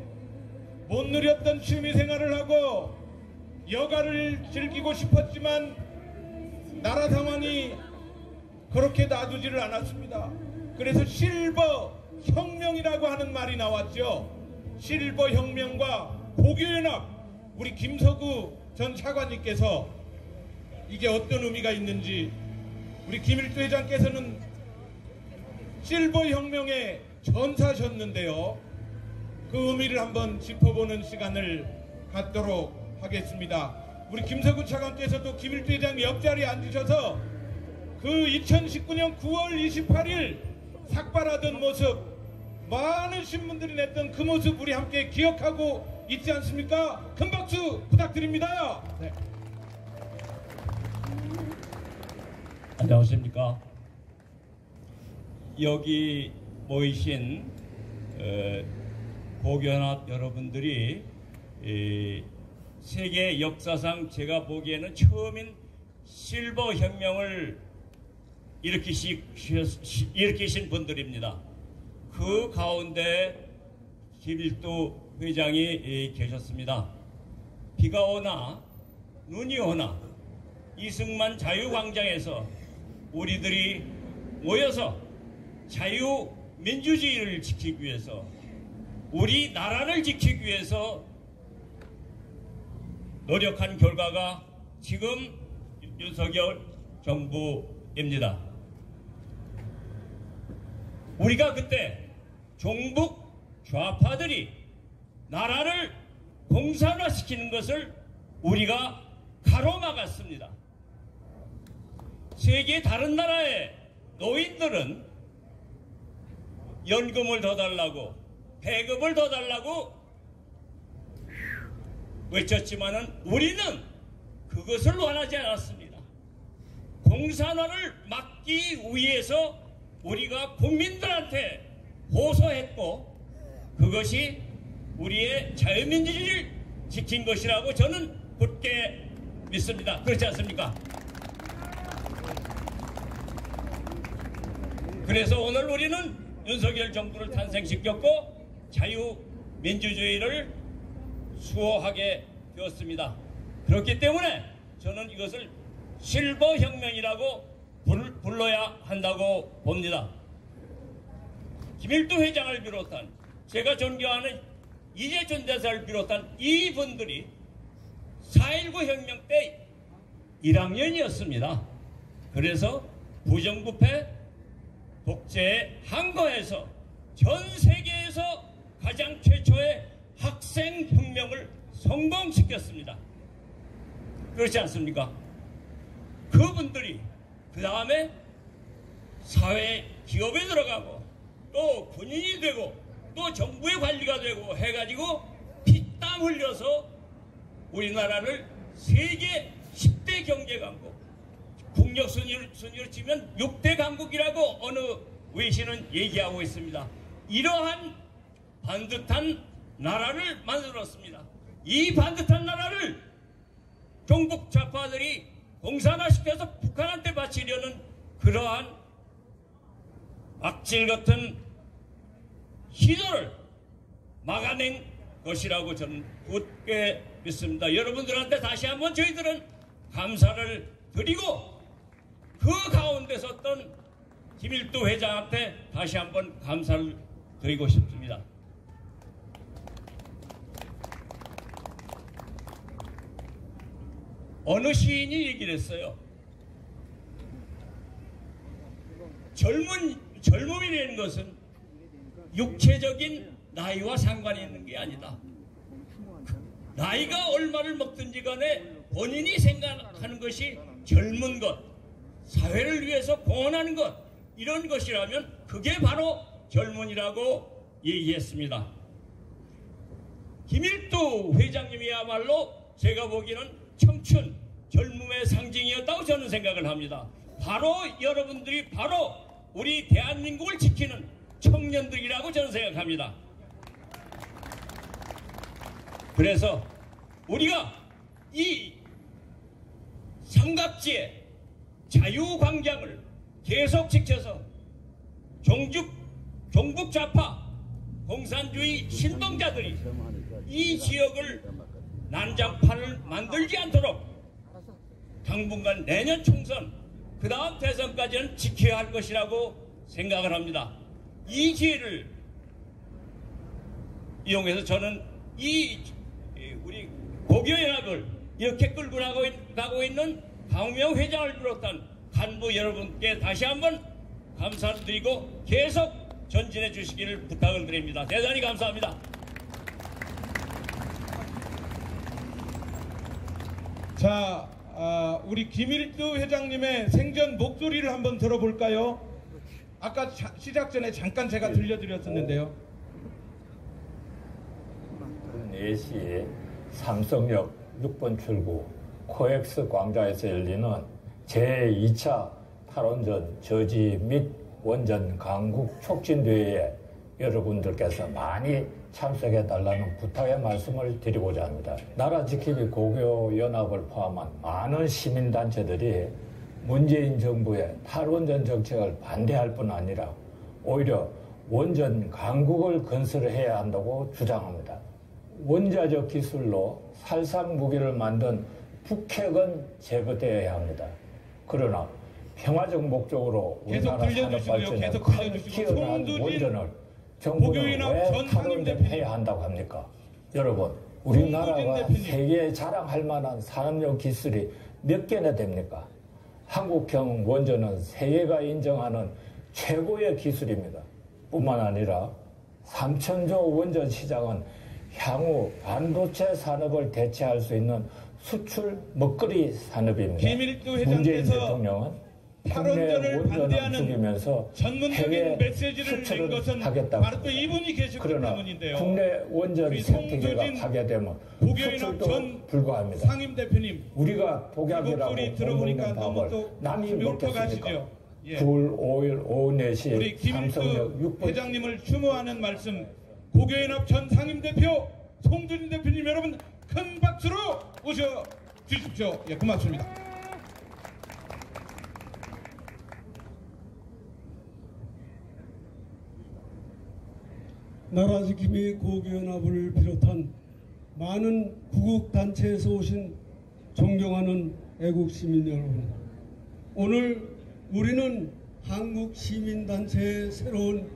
못 누렸던 취미생활을 하고 여가를 즐기고 싶었지만 나라 상황이 그렇게 놔두지를 않았습니다. 그래서 실버 혁명이라고 하는 말이 나왔죠. 실버 혁명과 고교연합, 우리 김서구 전 차관님께서 이게 어떤 의미가 있는지, 우리 김일두 회장께서는 실버 혁명의 전사셨는데요. 그 의미를 한번 짚어보는 시간을 갖도록 하겠습니다. 우리 김서구 차관께서도 김일두 회장 옆자리에 앉으셔서 그 2019년 9월 28일 삭발하던 모습, 많은 신문들이 냈던 그 모습 우리 함께 기억하고 있지 않습니까? 큰 박수 부탁드립니다. 네. 안녕하십니까? 여기 모이신 고교연합 여러분들이 세계 역사상 제가 보기에는 처음인 실버 혁명을 일으키신 분들입니다. 그 가운데 김일두 회장이 계셨습니다. 비가 오나 눈이 오나 이승만 자유광장에서 우리들이 모여서 자유민주주의를 지키기 위해서, 우리 나라를 지키기 위해서 노력한 결과가 지금 윤석열 정부입니다. 우리가 그때 종북 좌파들이 나라를 공산화시키는 것을 우리가 가로막았습니다. 세계 다른 나라의 노인들은 연금을 더 달라고, 배급을 더 달라고 외쳤지만은 우리는 그것을 원하지 않았습니다. 공산화를 막기 위해서 우리가 국민들한테 호소했고, 그것이 우리의 자유민주주의를 지킨 것이라고 저는 굳게 믿습니다. 그렇지 않습니까? 그래서 오늘 우리는 윤석열 정부를 탄생시켰고 자유민주주의를 수호하게 되었습니다. 그렇기 때문에 저는 이것을 실버 혁명이라고 불러야 한다고 봅니다. 김일두 회장을 비롯한 제가 존경하는 이재준 대사를 비롯한 이분들이 4.19 혁명 때 1학년이었습니다. 그래서 부정부패 독재에 항거해서 전 세계에서 가장 최초의 학생혁명을 성공시켰습니다. 그렇지 않습니까? 그분들이 그 다음에 사회 기업에 들어가고 또 군인이 되고 또 정부의 관리가 되고 해가지고 피땀 흘려서 우리나라를 세계 10대 경제 강국, 국력 순위로 치면 6대 강국이라고 어느 외신은 얘기하고 있습니다. 이러한 반듯한 나라를 만들었습니다. 이 반듯한 나라를 종북 좌파들이 공산화시켜서 북한한테 바치려는 그러한 악질 같은 시도를 막아낸 것이라고 저는 굳게 믿습니다. 여러분들한테 다시 한번 저희들은 감사를 드리고, 그 가운데 섰던 김일두 회장한테 다시 한번 감사를 드리고 싶습니다. 어느 시인이 얘기를 했어요. 젊음이라는 것은 육체적인 나이와 상관이 있는 게 아니다. 나이가 얼마를 먹든지 간에 본인이 생각하는 것이 젊은 것, 사회를 위해서 공헌하는 것, 이런 것이라면 그게 바로 젊은이라고 얘기했습니다. 김일두 회장님이야말로 제가 보기에는 청춘, 젊음의 상징이었다고 저는 생각을 합니다. 바로 여러분들이 바로 우리 대한민국을 지키는 청년들이라고 저는 생각합니다. 그래서 우리가 이 삼각지의 자유광장을 계속 지켜서 종북 좌파 공산주의 신동자들이 이 지역을 난장판을 만들지 않도록 당분간 내년 총선 그 다음 대선까지는 지켜야 할 것이라고 생각을 합니다. 이 기회를 이용해서 저는 우리 고교연합을 이렇게 끌고 가고 있는 강우명 회장을 비롯한 간부 여러분께 다시 한번 감사드리고 계속 전진해 주시기를 부탁을 드립니다. 대단히 감사합니다. 자, 우리 김일두 회장님의 생전 목소리를 한번 들어볼까요? 아까 시작 전에 잠깐 제가 들려드렸었는데요. 4시에 삼성역 6번 출구 코엑스 광장에서 열리는 제2차 탈원전 저지 및 원전 강국 촉진대회에 여러분들께서 많이 참석해달라는 부탁의 말씀을 드리고자 합니다. 나라지킴이 고교연합을 포함한 많은 시민단체들이 문재인 정부의 탈원전 정책을 반대할 뿐 아니라 오히려 원전 강국을 건설해야 한다고 주장합니다. 원자적 기술로 살상 무기를 만든 북핵은 제거되어야 합니다. 그러나 평화적 목적으로 우리나라 산업 발전에 큰 튀어나온 원전을 정부는 왜 탈원전해야 한다고 합니까? 여러분, 우리나라가 세계에 자랑할 만한 산업용 기술이 몇 개나 됩니까? 한국형 원전은 세계가 인정하는 최고의 기술입니다. 뿐만 아니라 3천조 원전 시장은 향후 반도체 산업을 대체할 수 있는 수출 먹거리 산업입니다. 김일두 문재인 회장께서 대통령은 탈원전을 반대하는 줄이면서 전문적인 메시지를 낸 것은 바로 또 이분이 계셨기 때문인데요. 국내 원전 생태계가 파괴되면 수출도 불가합니다. 상임 대표님, 우리가 독약이라고 들어보니까 너무 밥을 또 남이 먹겠습니까? 9월 5일 오후 4시 우리 김일두 회장님을 추모하는 말씀 고교연합 전 상임 대표 송준인 대표님 여러분 큰 박수로 오셔 주십시오. 예, 고맙습니다. 나라지킴이 고교연합을 비롯한 많은 구국단체에서 오신 존경하는 애국시민 여러분, 오늘 우리는 한국시민단체의 새로운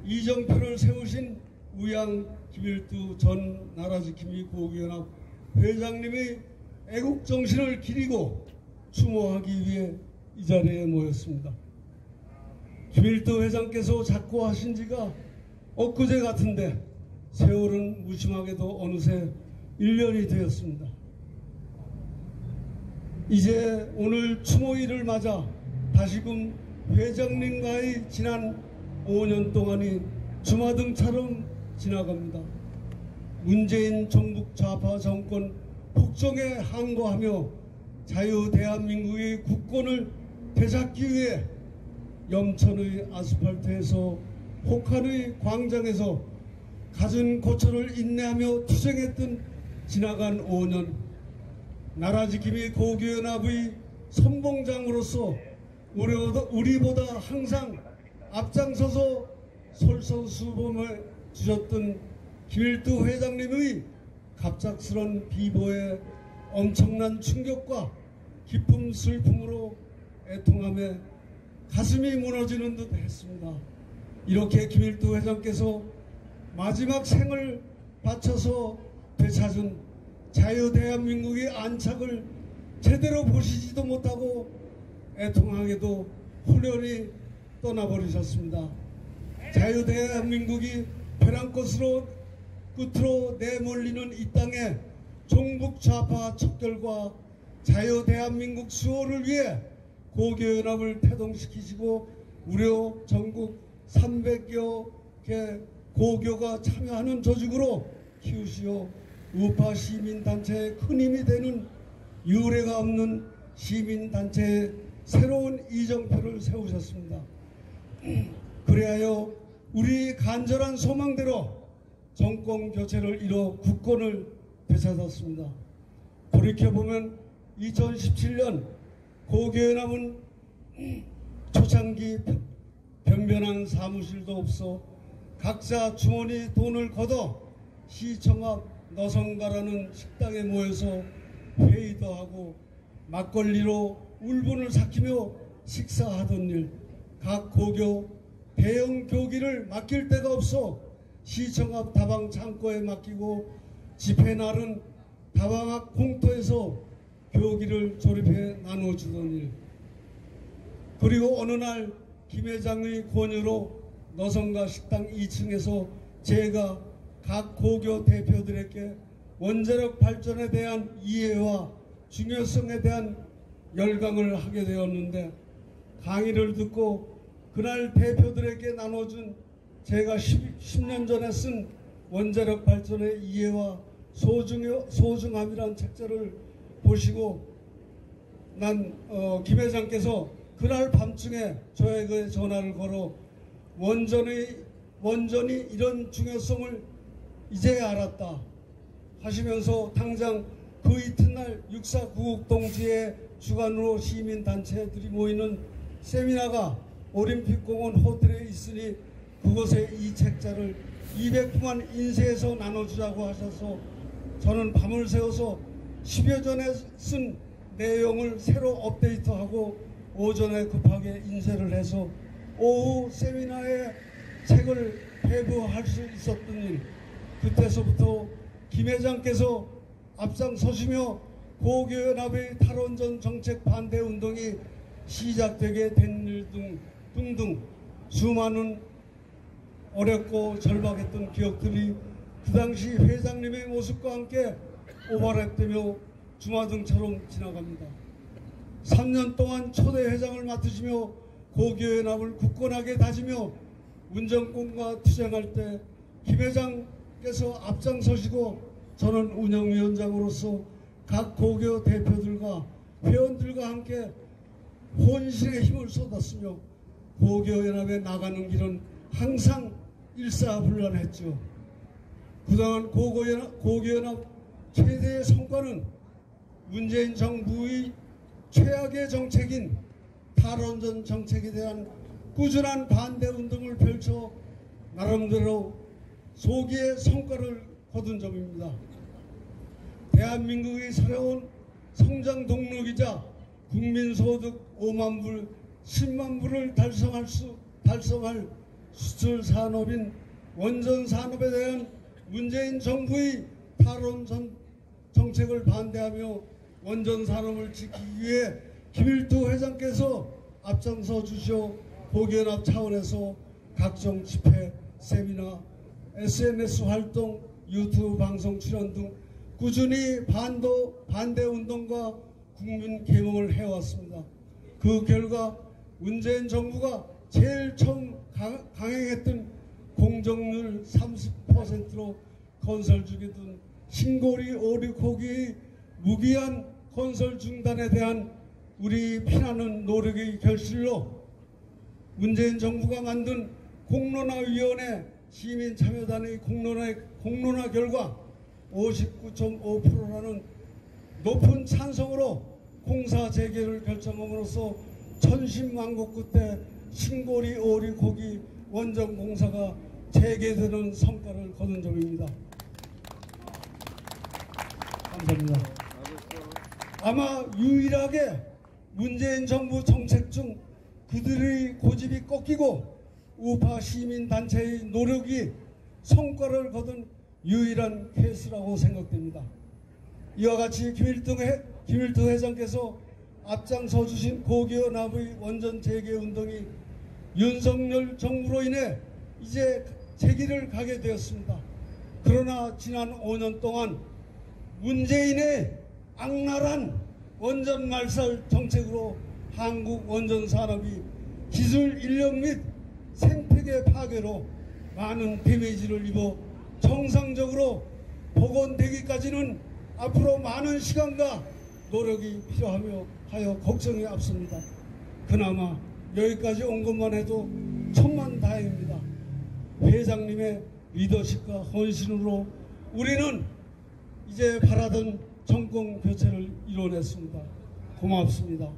이정표를 세우신 우양 김일두 전 나라지킴이 고교연합 회장님의 애국정신을 기리고 추모하기 위해 이 자리에 모였습니다. 김일두 회장께서 자꾸 하신 지가 엊그제 같은데 세월은 무심하게도 어느새 1년이 되었습니다. 이제 오늘 추모일을 맞아 다시금 회장님과의 지난 5년 동안이 주마등처럼 지나갑니다. 문재인 정북 좌파 정권 폭정에 항거하며 자유 대한민국의 국권을 되찾기 위해 염천의 아스팔트에서 혹한의 광장에서 갖은 고초를 인내하며 투쟁했던 지나간 5년, 나라지킴이 고교연합의 선봉장으로서 우리보다 항상 앞장서서 솔선수범해 주셨던 김일두 회장님의 갑작스런 비보에 엄청난 충격과 깊은 슬픔으로 애통함에 가슴이 무너지는 듯 했습니다. 이렇게 김일두 회장께서 마지막 생을 바쳐서 되찾은 자유 대한민국의 안착을 제대로 보시지도 못하고 애통하게도 훌륭히 떠나버리셨습니다. 자유 대한민국이 벼랑 끝으로 내몰리는 이 땅에 종북 좌파 척결과 자유 대한민국 수호를 위해 고교연합을 태동시키시고 무려 전국 300여 개 고교가 참여하는 조직으로 키우시어 우파 시민단체의 큰 힘이 되는 유례가 없는 시민단체의 새로운 이정표를 세우셨습니다. 그리하여 우리 간절한 소망대로 정권 교체를 이뤄 국권을 되찾았습니다. 돌이켜보면 2017년 고교연합은 초창기 변변한 사무실도 없어 각자 주머니 돈을 걷어 시청 앞 너성가라는 식당에 모여서 회의도 하고 막걸리로 울분을 삭히며 식사하던 일, 각 고교 대형 교기를 맡길 데가 없어 시청 앞 다방 창고에 맡기고 집회날은 다방 앞 공터에서 교기를 조립해 나눠주던 일, 그리고 어느 날 김 회장의 권유로 너성가 식당 2층에서 제가 각 고교 대표들에게 원자력 발전에 대한 이해와 중요성에 대한 열강을 하게 되었는데, 강의를 듣고 그날 대표들에게 나눠준 제가 10년 전에 쓴 원자력 발전의 이해와 소중함이란 책자를 보시고 김 회장께서 그날 밤중에 저에게 전화를 걸어 원전이 이런 중요성을 이제 알았다 하시면서 당장 그 이튿날 6.4 구국동지회 주관으로 시민단체들이 모이는 세미나가 올림픽공원 호텔에 있으니 그곳에 이 책자를 200부만 인쇄해서 나눠주자고 하셔서 저는 밤을 새워서 10여 전에 쓴 내용을 새로 업데이트하고 오전에 급하게 인쇄를 해서 오후 세미나에 책을 배부할 수 있었던 일, 그때서부터 김 회장께서 앞장서시며 고교연합의 탈원전 정책 반대 운동이 시작되게 된 일 등등 수많은 어렵고 절박했던 기억들이 그 당시 회장님의 모습과 함께 오버랩되며 주마등처럼 지나갑니다. 3년 동안 초대 회장을 맡으시며 고교연합을 굳건하게 다지며 운정권과 투쟁할 때 김 회장께서 앞장서시고 저는 운영위원장으로서 각 고교 대표들과 회원들과 함께 혼신의 힘을 쏟았으며 고교연합에 나가는 길은 항상 일사불란했죠. 그동안 고교연합 최대의 성과는 문재인 정부의 최악의 정책인 탈원전 정책에 대한 꾸준한 반대 운동을 펼쳐 나름대로 소기의 성과를 거둔 점입니다. 대한민국의 새로운 성장 동력이자 국민소득 5만 불, 10만 불을 달성할 수출 산업인 원전 산업에 대한 문재인 정부의 탈원전 정책을 반대하며 원전 산업을 지키기 위해 김일두 회장께서 앞장서 주시어 고교연합 차원에서 각종 집회, 세미나, SNS 활동, 유튜브 방송 출연 등 꾸준히 반대 운동과 국민 계몽을 해왔습니다. 그 결과 문재인 정부가 제일 처음 강행했던 공정률 30%로 건설 중이던 신고리 5,6호기의 무기한 건설 중단에 대한 우리 피나는 노력의 결실로 문재인 정부가 만든 공론화위원회 시민참여단의 공론화 결과 59.5%라는 높은 찬성으로 공사 재개를 결정함으로써 천신만고 끝에 신고리 5,6호기 원전 공사가 재개되는 성과를 거둔 점입니다. 감사합니다. 아마 유일하게 문재인 정부 정책 중 그들의 고집이 꺾이고 우파 시민단체의 노력이 성과를 거둔 유일한 케이스라고 생각됩니다. 이와 같이 김일두 회장께서 앞장서 주신 고교연합의 원전 재개 운동이 윤석열 정부로 인해 이제 재기를 가게 되었습니다. 그러나 지난 5년 동안 문재인의 악랄한 원전 말살 정책으로 한국 원전 산업이 기술 인력 및 생태계 파괴로 많은 데미지를 입어 정상적으로 복원되기까지는 앞으로 많은 시간과 노력이 필요하며 하여 걱정이 앞섭니다. 그나마 여기까지 온 것만 해도 천만다행입니다. 회장님의 리더십과 헌신으로 우리는 이제 바라던 정권 교체를 이뤄냈습니다. 고맙습니다.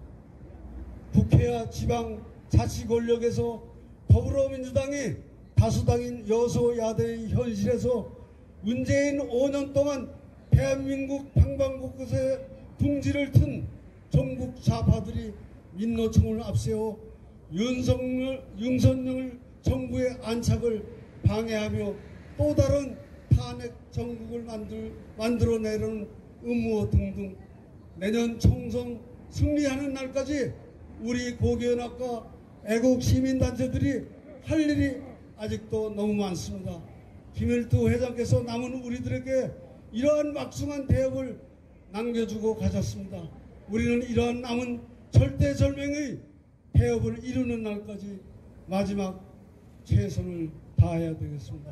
국회와 지방 자치 권력에서 더불어민주당이 다수당인 여소야대의 현실에서 문재인 5년 동안 대한민국 방방곳곳에 둥지를 튼 전국 좌파들이 민노총을 앞세워 윤석열 정부의 안착을 방해하며 또 다른 탄핵 정국을 만들어내려는 음모 등등 내년 총선 승리하는 날까지 우리 고교연합과 애국시민단체들이 할 일이 아직도 너무 많습니다. 김일두 회장께서 남은 우리들에게 이러한 막중한 대업을 남겨주고 가셨습니다. 우리는 이러한 남은 절대절명의 대업을 이루는 날까지 마지막 최선을 다해야 되겠습니다.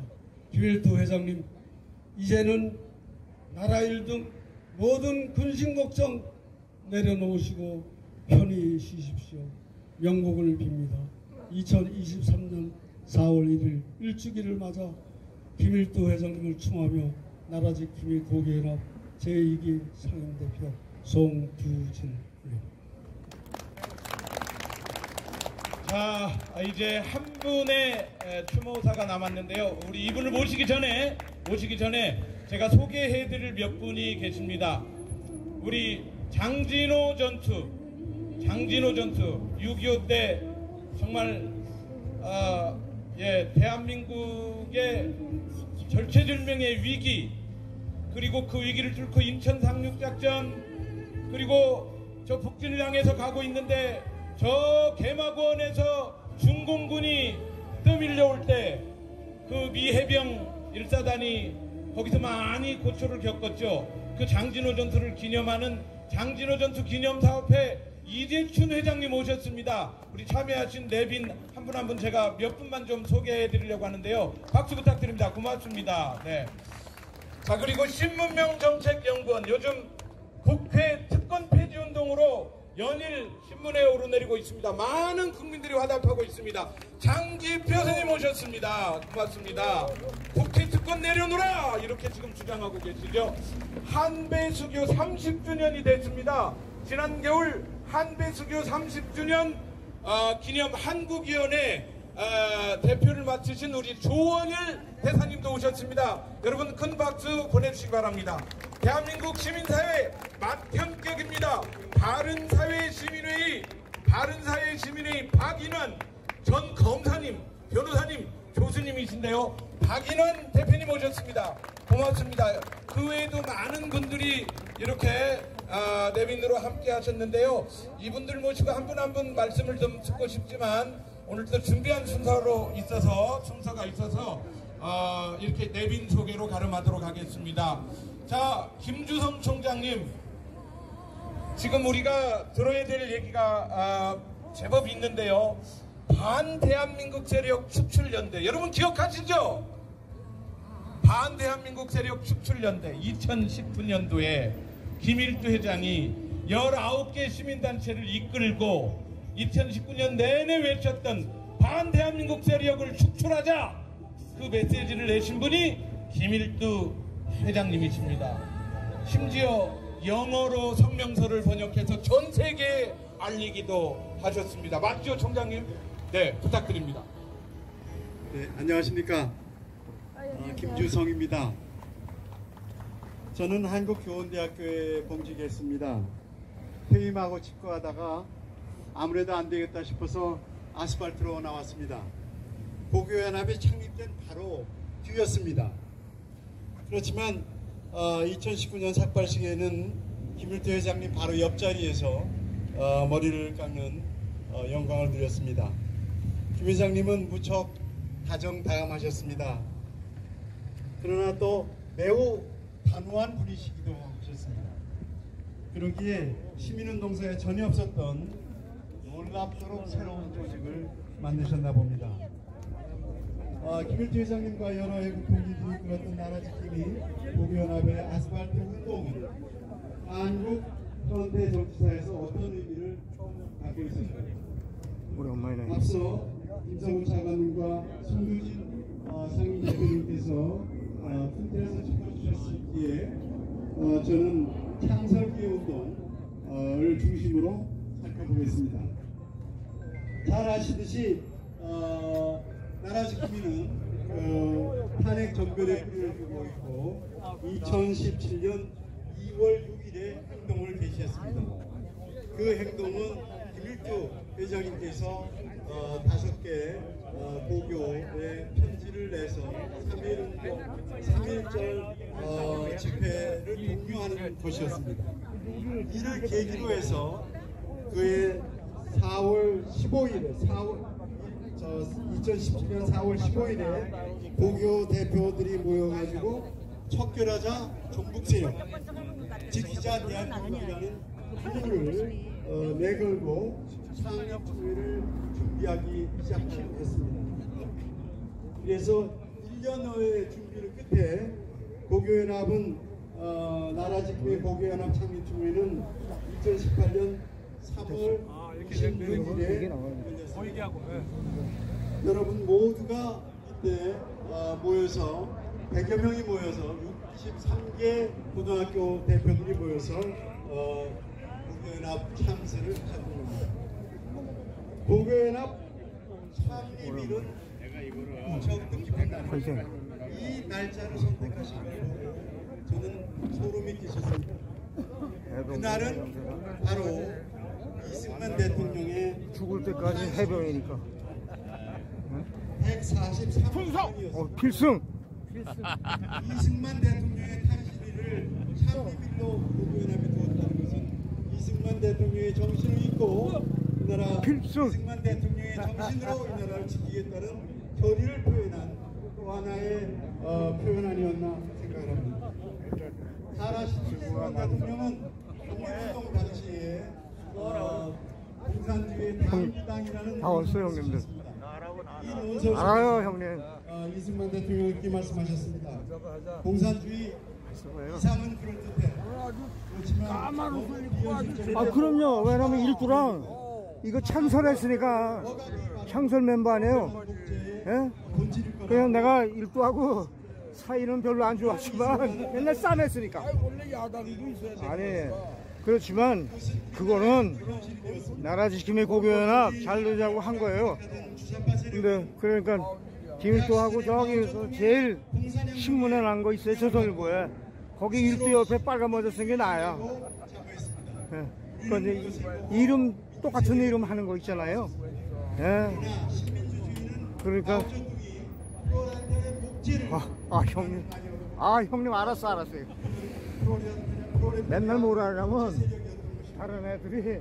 김일두 회장님, 이제는 나라 일 등 모든 근심 걱정 내려놓으시고 편히 쉬십시오. 명복을 빕니다. 2023년 4월 1일 일주기를 맞아 김일두 회장님을 충하며 나라지 김일 고교연합 제2기 상임대표 송두진. 자, 이제 한 분의 추모사가 남았는데요. 우리 이분을 모시기 전에 제가 소개해드릴 몇 분이 계십니다. 우리 장진호 전투 6.25 때 정말 대한민국의 절체절명의 위기, 그리고 그 위기를 뚫고 인천 상륙작전, 그리고 저 북진을 향해서 가고 있는데 저 개마고원에서 중공군이 떠밀려올 때 그 미해병 1사단이 거기서 많이 고초를 겪었죠. 그 장진호 전투를 기념하는 장진호 전투 기념사업회 이재춘 회장님 오셨습니다. 우리 참여하신 내빈 한 분 한 분 제가 몇 분만 좀 소개해 드리려고 하는데요. 박수 부탁드립니다. 고맙습니다. 네. 자, 그리고 신문명정책연구원, 요즘 국회 특권 폐지 운동으로 연일 신문에 오르내리고 있습니다. 많은 국민들이 화답하고 있습니다. 장기표 선생님 오셨습니다. 고맙습니다. 국회 특권 내려놓으라 이렇게 지금 주장하고 계시죠. 한배수교 30주년이 됐습니다. 지난 겨울 한배수교 30주년 기념 한국위원회 대표를 맡으신 우리 조원일 대사님도 오셨습니다. 여러분 큰 박수 보내주시기 바랍니다. 대한민국 시민사회 맏형격입니다. 바른사회 시민회의 박인환 전 검사님, 변호사님, 교수님이신데요. 박인환 대표님 오셨습니다. 고맙습니다. 그 외에도 많은 분들이 이렇게 내빈으로 함께 하셨는데요. 이분들 모시고 한 분 한 분 말씀을 좀 듣고 싶지만 오늘도 준비한 순서가 있어서 이렇게 내빈 소개로 가름하도록 하겠습니다. 자, 김주성 총장님, 지금 우리가 들어야 될 얘기가 제법 있는데요. 반대한민국 세력 축출연대, 여러분 기억하시죠? 반대한민국 세력 축출연대 2019년도에 김일두 회장이 19개 시민단체를 이끌고 2019년 내내 외쳤던 반대한민국 세력을 축출하자, 그 메시지를 내신 분이 김일두 회장님이십니다. 심지어 영어로 성명서를 번역해서 전 세계에 알리기도 하셨습니다. 맞죠, 총장님? 네, 부탁드립니다. 네, 안녕하십니까. 김주성입니다. 저는 한국교원대학교에 봉직했습니다. 퇴임하고 집거하다가 아무래도 안 되겠다 싶어서 아스팔트로 나왔습니다. 고교연합이 창립된 바로 뒤였습니다. 그렇지만 2019년 삭발식에는 김일두 회장님 바로 옆자리에서 머리를 깎는 영광을 누렸습니다. 김 회장님은 무척 다정다감하셨습니다. 그러나 또 매우 단호한 분이시기도 하셨습니다. 그러기에 시민운동사에 전혀 없었던 놀랍도록 새로운 조직을 만드셨나 봅니다. 김일두 회장님과 여러 외국 동지들이 이끌었던 나라지킴이 고교연합의 아스팔트 운동은 한국 현대 정치사에서 어떤 의미를 갖고 있었을까요? 앞서 김성훈 차관님과 송두진 상임 대표님께서 푼들에서 짚어주셨기에 저는 창설기회 운동을 중심으로 살펴보겠습니다. 잘 아시듯이 나라지킴이는 탄핵 정변에 뿌리를 두고 있고 2017년 2월 6일에 행동을 개시했습니다. 그 행동은 김일두 회장님께서 5개 고교에 편지를 내서 3.1절 집회를 독려하는 것이었습니다. 이를 계기로 해서 그해 4월 15일에 2017년 4월 15일에 고교 대표들이 모여가지고 척결하자 종북세력 지키자 대한민국이라는 힘을 내걸고 상임총회를 준비하기 시작했습니다. 그래서 1년여의 준비를 끝에 고교연합은 나라지킴의 고교연합 창립총회는 2018년 3월 26일에 열렸습니다. 여러분 모두가 이때 모여서 100여 명이 모여서 63개 고등학교 대표들이 모여서 고교연합 창설을 하셨습니다. 고교연합 창립일은 적극 집행단입니다. 이 날짜를 선택하신 걸 보고 저는 소름이 끼쳤습니다. 그날은 바로 이승만 대통령의 죽을 때까지 해병이니까 143년이었습니다. 필승! 이승만 대통령의 탄신일을 창립일로 고교연합에 두었다는 것은 이승만 대통령의 정신을 잊고 이 나라 이승만 대통령의 정신으로 이 나라를 지키겠다는 결의를 표현한 또 하나의 표현 아니었나 생각을 합니다. 잘 아시는 이승만 대통령은 독립운동 당시에 공산주의 당이라는 다 왔어요 형님들. 이 논설 알아요 형님. 이승만 대통령께 말씀하셨습니다. 공산주의 이상은 그럴듯해. 그렇지만 그럼요. 왜냐면 일두랑 이거 창설했으니까 창설 멤버 아니에요. 예? 그냥 내가 일두하고 사이는 별로 안 좋았지만 맨날 싸맸으니까. 아니 그렇지만 그거는 나라지킴의 고교연합 잘 되자고 한 거예요. 근데 그러니까 김일두하고 저기서 제일 신문에 난 거 있어요. 조선일보에. 거기 일두 옆에 빨간 모자 쓴 게 나야. 예. 그런데 이름 똑같은 이름 하는 거 있잖아요. 예. 그러니까 형님 알았어요. 맨날 뭐라 하냐면 다른 애들이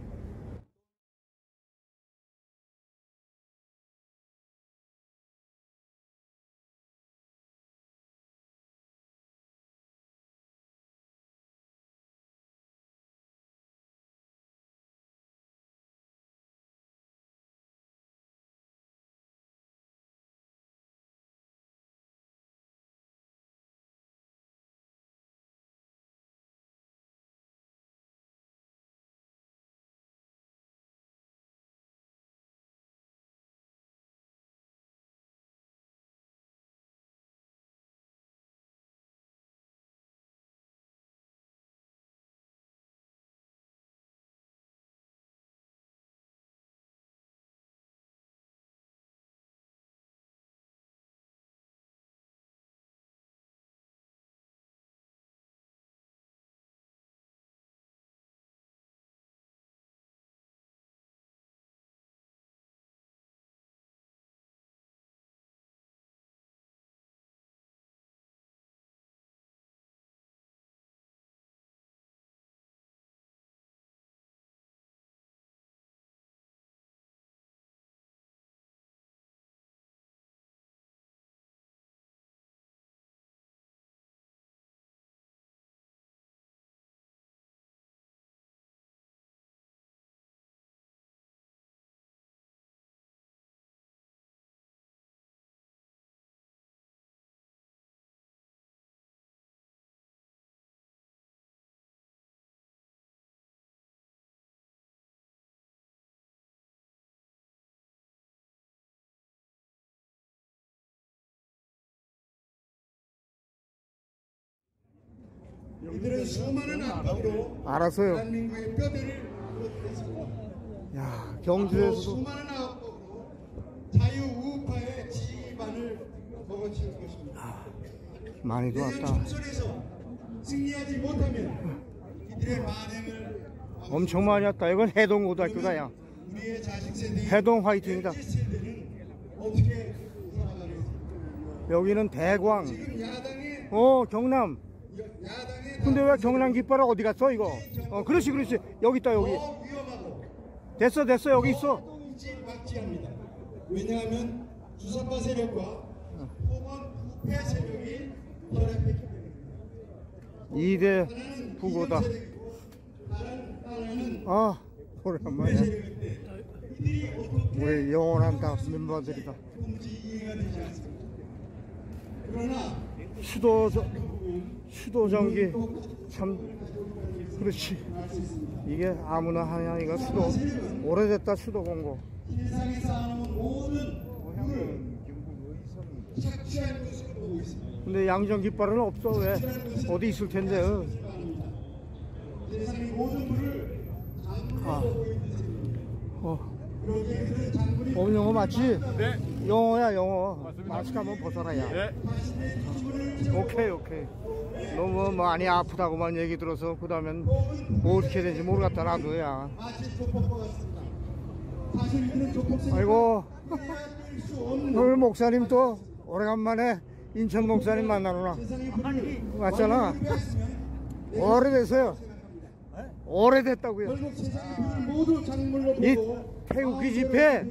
이들은 수많은 악법으로 알았어요. 대한민국의 뼈대를 물어뜯었습니다. 야, 경주에서도 수많은 악법으로 자유우파의 지휘반을 먹어치울 것입니다. 많이도 내년 왔다. 총선에서 승리하지 못하면 이들의 만행을 엄청 많이 왔다. 이건 해동고등학교다. 야, 우리의 자식 세대인 해동 화이팅이다. 세대는 어떻게 살아가겠습니까? 여기는 대광. 지금 야당의 경남. 근데 왜 경남 깃발은 어디 갔어 이거? 그렇지 그렇지. 여기 있다 여기. 더 위험하고 됐어 여기 있어. 일지박지합니다. 왜냐하면 주사파 세력과 혹은 부패 세력이 결합했기 때문에. 2대 후보다. 아, 오랜만이야. 우리 영원한 다 멤버들이다. 수도전기 참 그렇지. 이게 아무나 하냐 이거 수도 오래됐다 수도 공고. 세상에 쌓아놓은 모든 착취한 것으로 보고 있습니다. 근데 양정 깃발은 없어. 왜? 어디 있을 텐데. 세상의 모든 불을 영어 맞지? 네. 영어야 영어. 마스크 한번 벗어라 야. 네. 오케이. 너무 많이 아프다고만 얘기 들어서 그 다음엔 뭐 어떻게 되는지 모르겠다 나도 야. 아이고 오늘 목사님 또 오래간만에 인천 목사님 만나노나 맞잖아. 오래됐어요. 오래됐다고요. 이 태극기 집회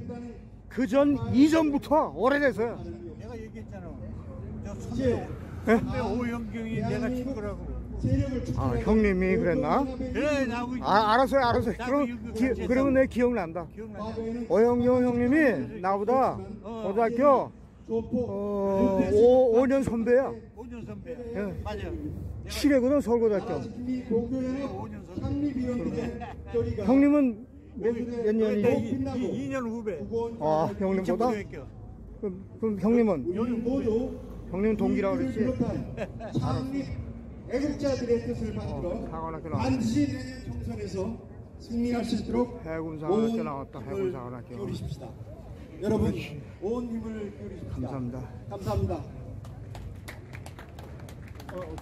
그전 이전부터 오래됐어요. 내가 얘기했잖아. 선배 오영경이 내가 친구라고. 형님이 그랬나? 그래 나하고. 알았어요. 그러면 내 기억난다. 오영경 형님이 나보다 고등학교 5년 선배야. 5년 선배. 예. 맞아. 7회거든 서울고등학교. 형님은 몇 년이죠? 2년 후배. 형님보다? 그럼 형님은? 형님은 동기라고 그랬지? 창립 애국자들의 뜻을 받들어 반드시 내년 총선에서 승리할 수 있도록 해군사관학교 나왔다. 해군사관학교. 기울이십시다. 여러분 온 힘을 기울이십시다. 감사합니다. 감사합니다.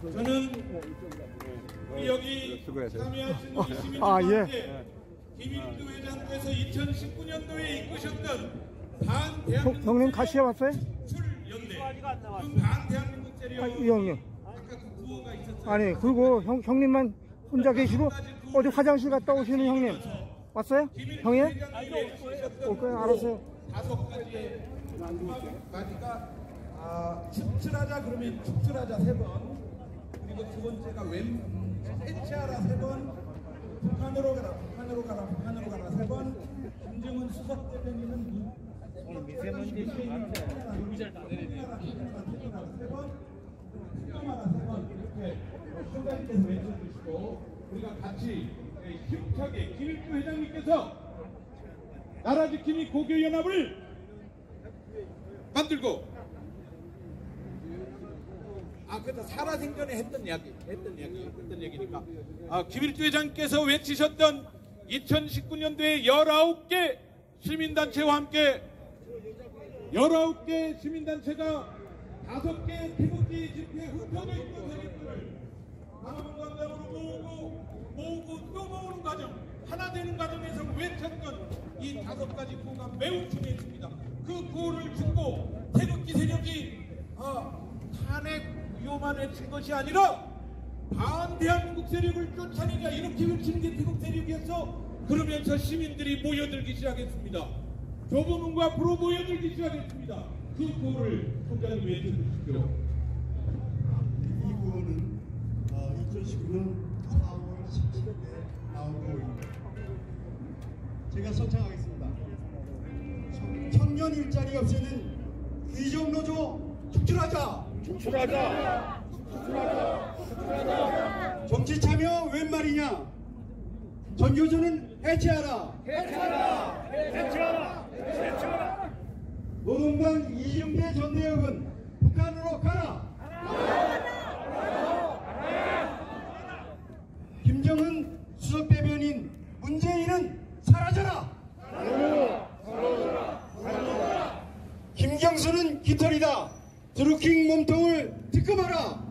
저는 우리 여기 참여하신 우리 시민들께 김일두 회장께서 2019년도에 이끄셨던 반대한민국 형님 같이 해봤어요? 연대 반대한민국 세력 이 형님. 아니 그리고 형님만 혼자 계시고 어디 화장실 갔다 오시는 형님 왔어요? 형이에요? 올 거예요. 알았어요. 5가지가 축출하자 그러면 축출하자 3번, 그리고 두 번째가 해체하라 3번, 북한으로 가라 3번, 김정은 수석 대변인은 미세먼지 잘 나내리네요. 3번 이렇게 총장님께서 외쳐주시고 우리가 같이 힘차게 김일두 회장님께서 나라지킴이 고교연합을 만들고 그래서 살아생전에 했던 얘기니까 김일두 회장께서 외치셨던 2019년도에 19개 시민단체와 함께 19개 시민단체가 5개 태극기 집회에 흩어져 있는 세력들을 강화문광장으로 모으고 또 모으는 과정, 하나 되는 과정에서 외쳤던 이 5가지 구호가 매우 중요했습니다. 그 구호를 듣고 태극기 세력이 탄핵 위험만 외친 것이 아니라 반대한민국 세력을 쫓아내자 이렇게 외치는 게 태극 세력이었어. 그러면서 시민들이 모여들기 시작했습니다. 조부문과 앞으로 모여들기 시작했습니다. 그 구호를 총장님 외쳐주십시오. 이 구호는 2019년 4월 17일에 나온 구호입니다. 제가 선창하겠습니다. 청년 일자리 없애는 귀족노조 축출하자! 정치 참여 웬 말이냐? 전교조는 해체하라! 노동당 이중대 전대역은 북한으로 가라! 마라.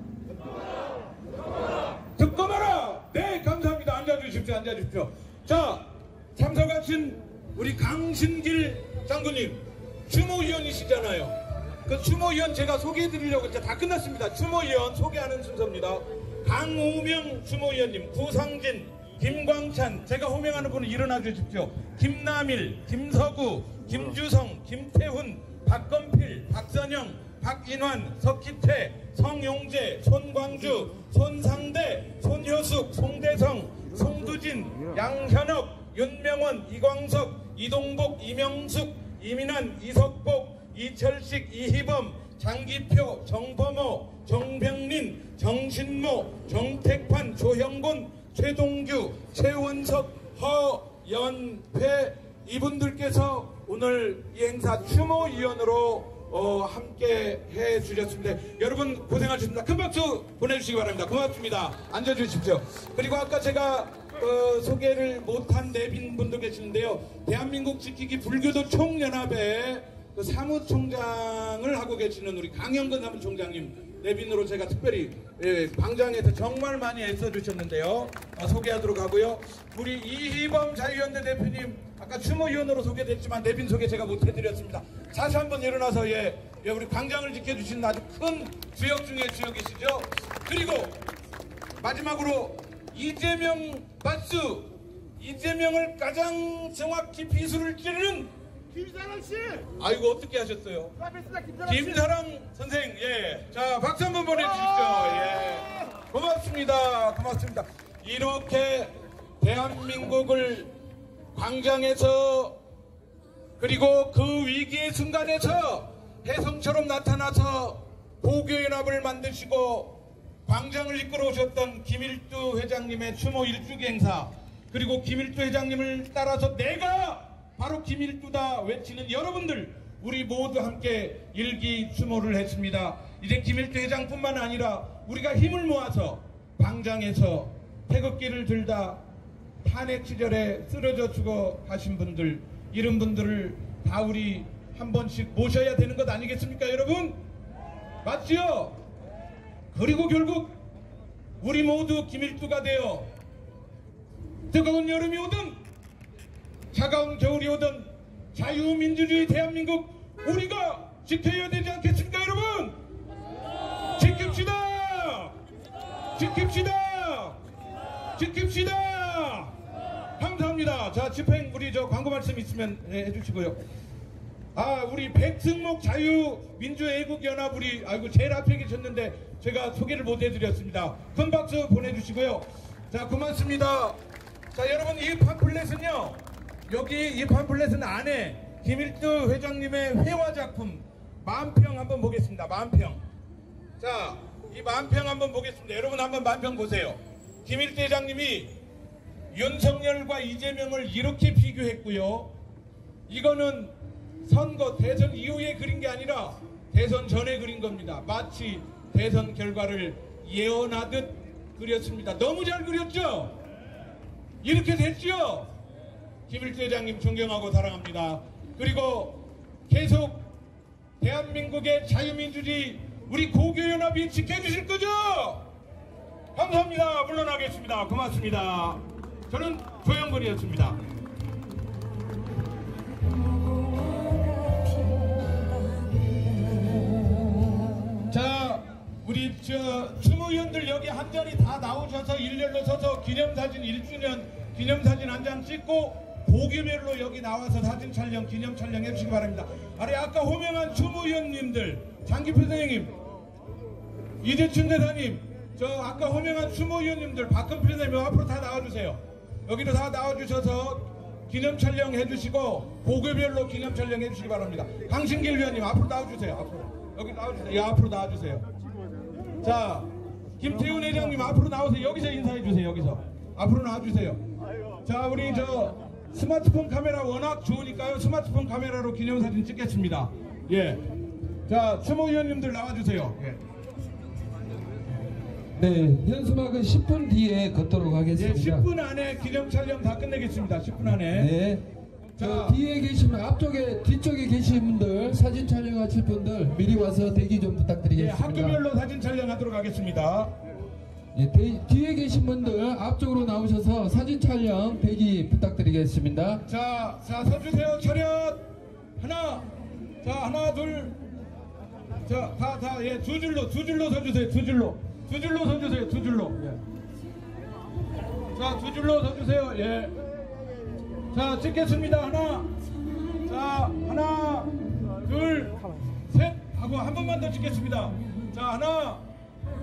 듣고 마라. 네, 감사합니다. 앉아주십시오. 앉아주십시오. 자, 참석하신 우리 강신길 장군님 추모위원이시잖아요. 그 추모위원 제가 소개해드리려고 했죠. 다 끝났습니다. 추모위원 소개하는 순서입니다. 강우명 추모위원님, 구상진, 김광찬, 제가 호명하는 분은 일어나 주십시오. 김남일, 김서구, 김주성, 김태훈, 박건필, 박선영, 박인환, 석기태, 성용재, 손광주, 손상대, 손효숙, 송대성, 송두진, 양현옥, 윤명원, 이광석, 이동복, 이명숙, 이민환, 이석복, 이철식, 이희범, 장기표, 정범호, 정병린, 정신모, 정택판, 조형곤, 최동규, 최원석, 허연패 이분들께서 오늘 이 행사 추모위원으로 함께 해주셨습니다. 여러분 고생하셨습니다. 큰 박수 보내주시기 바랍니다. 고맙습니다. 앉아주십시오. 그리고 아까 제가 소개를 못한 내빈분도 계시는데요. 대한민국 지키기 불교도 총연합의 그 사무총장을 하고 계시는 우리 강영근 사무총장님 내빈으로 제가 특별히 광장에서 정말 많이 애써주셨는데요. 소개하도록 하고요. 우리 이희범 자유연대 대표님 아까 추모위원으로 소개됐지만 내빈 소개 제가 못해드렸습니다. 다시 한번 일어나서 우리 광장을 지켜주시는 아주 큰 주역 중에 주역이시죠. 그리고 마지막으로 이재명 박수, 이재명을 가장 정확히 비수를 찌르는 김사랑 씨. 아이고 어떻게 하셨어요? 김사랑 선생, 예. 자 박수 한번 보내주십시오. 예. 고맙습니다. 고맙습니다. 이렇게 대한민국을 광장에서 그리고 그 위기의 순간에서 혜성처럼 나타나서 보교연합을 만드시고 광장을 이끌어 오셨던 김일두 회장님의 추모 1주기 행사, 그리고 김일두 회장님을 따라서 내가 바로 김일두다 외치는 여러분들, 우리 모두 함께 일기 추모를 했습니다. 이제 김일두 회장뿐만 아니라 우리가 힘을 모아서 광장에서 태극기를 들다 탄핵 시절에 쓰러져 죽어가신 분들, 이런 분들을 다 우리 한 번씩 모셔야 되는 것 아니겠습니까 여러분? 맞지요? 그리고 결국 우리 모두 김일두가 되어 뜨거운 여름이 오든 차가운 겨울이 오든 자유민주주의 대한민국 우리가 지켜야 되지 않겠습니까 여러분? 지킵시다! 지킵시다! 지킵시다! 감사합니다. 자, 집행 우리 광고 말씀 있으면 해주시고요. 우리 백승목 자유민주애국연합 우리 제일 앞에 계셨는데 제가 소개를 못 해드렸습니다. 큰 박수 보내주시고요. 자, 고맙습니다. 자, 여러분 이 팜플렛은요, 여기 이 팜플렛은 안에 김일두 회장님의 회화 작품 만평 한번 보겠습니다. 만평. 자, 이 만평 한번 보겠습니다. 여러분 한번 만평 보세요. 김일두 회장님이 윤석열과 이재명을 이렇게 비교했고요. 이거는 선거 대선 이후에 그린 게 아니라 대선 전에 그린 겁니다. 마치 대선 결과를 예언하듯 그렸습니다. 너무 잘 그렸죠? 이렇게 됐죠? 김일두 회장님 존경하고 사랑합니다. 그리고 계속 대한민국의 자유민주주의 우리 고교연합이 지켜주실 거죠? 감사합니다. 물러나겠습니다. 고맙습니다. 저는 조영근이었습니다. 자, 우리 추모위원들 여기 한 자리 다 나오셔서 일렬로 서서 기념사진 1주년 기념사진 한 장 찍고 보기별로 여기 나와서 사진 촬영 기념 촬영 해주시기 바랍니다. 아까 호명한 추모위원님들, 장기표 선생님, 이재춘 대사님, 아까 호명한 추모위원님들, 박근필 선생님 앞으로 다 나와주세요. 여기로 다 나와주셔서 기념 촬영 해주시고 보고별로 기념 촬영 해주시기 바랍니다. 강신길 위원님 앞으로 나와주세요. 앞으로. 여기 나와주세요. 앞으로 나와주세요. 자, 김태훈 회장님 앞으로 나오세요. 여기서 인사해주세요. 여기서 앞으로 나와주세요. 자, 우리 스마트폰 카메라 워낙 좋으니까요. 스마트폰 카메라로 기념사진 찍겠습니다. 예. 자, 추모위원님들 나와주세요. 예. 네, 현수막은 10분 뒤에 걷도록 하겠습니다. 예, 10분 안에 기념 촬영 다 끝내겠습니다. 10분 안에. 네. 뒤에 계시면 앞쪽에 뒤쪽에 계신 분들 사진 촬영하실 분들 미리 와서 대기 좀 부탁드리겠습니다. 예, 학교별로 사진 촬영하도록 하겠습니다. 예, 뒤에 계신 분들 앞쪽으로 나오셔서 사진 촬영 대기 부탁드리겠습니다. 자, 서주세요. 차렷. 하나. 자, 하나, 둘. 자, 예, 두 줄로 서주세요. 두 줄로 서주세요. 두 줄로. 예. 자, 두 줄로 서주세요. 예. 자, 찍겠습니다. 하나. 자, 하나, 둘, 셋. 하고 한 번만 더 찍겠습니다. 자, 하나,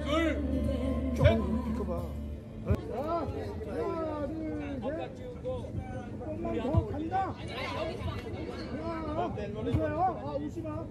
둘, 셋. 간다. 웃지 마.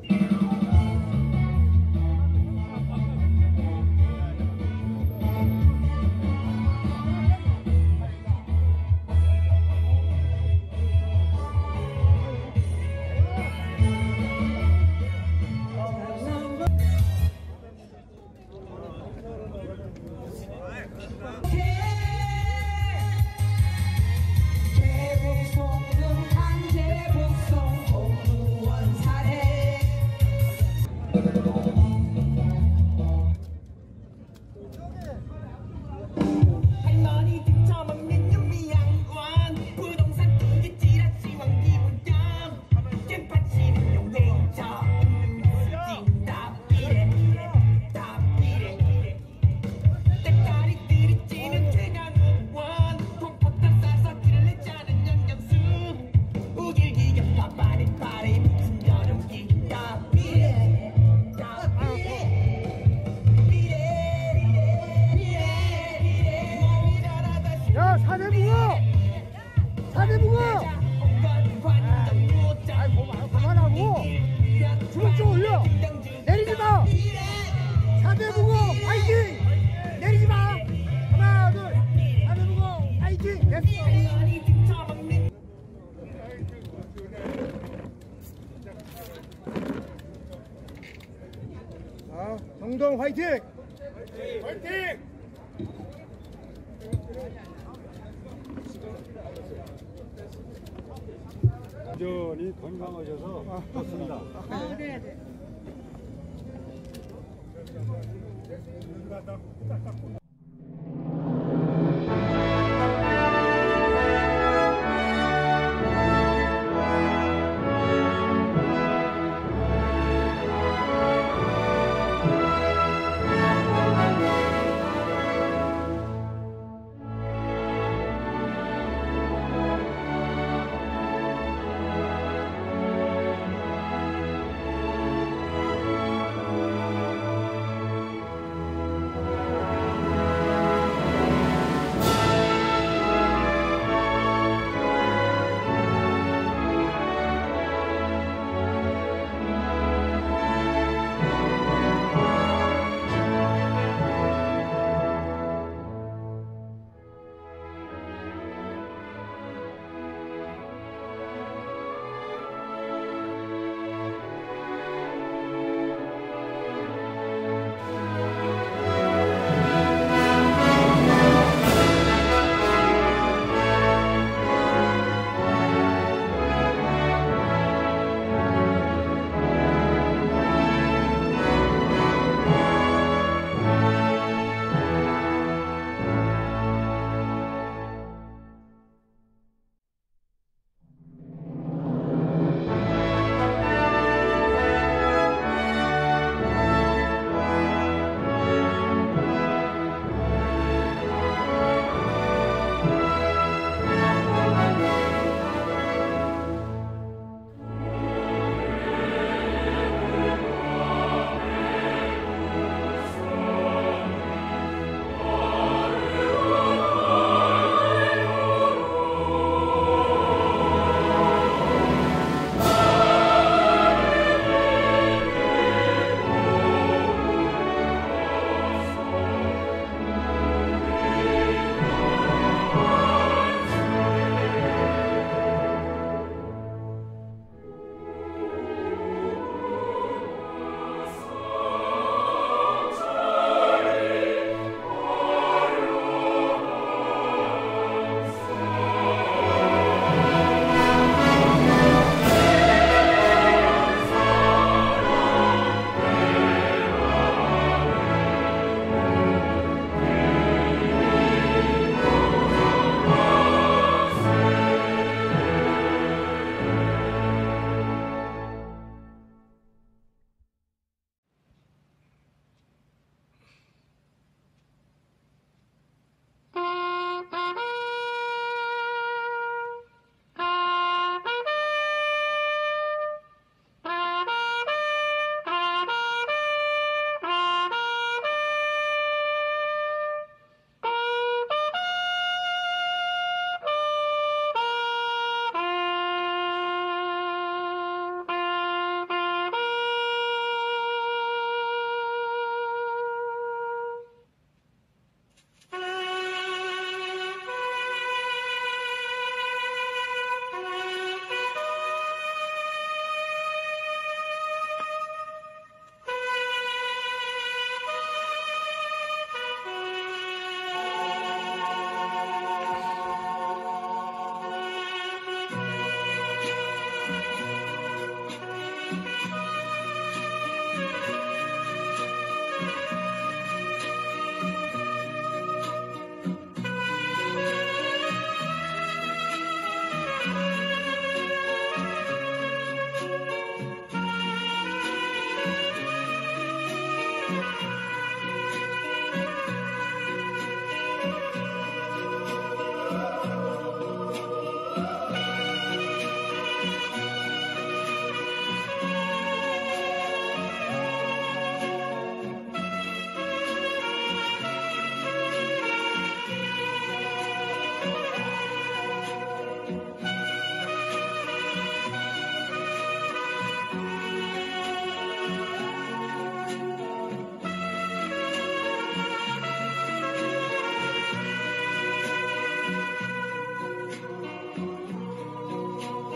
그만하고 주먹 좀 올려. 내리지 마. 사대부고 파이팅. 내리지 마. 하나 둘. 사대부고 파이팅. 됐어. 정동 화이팅! 화이팅! 여전히 건강하셔서 좋습니다. 네.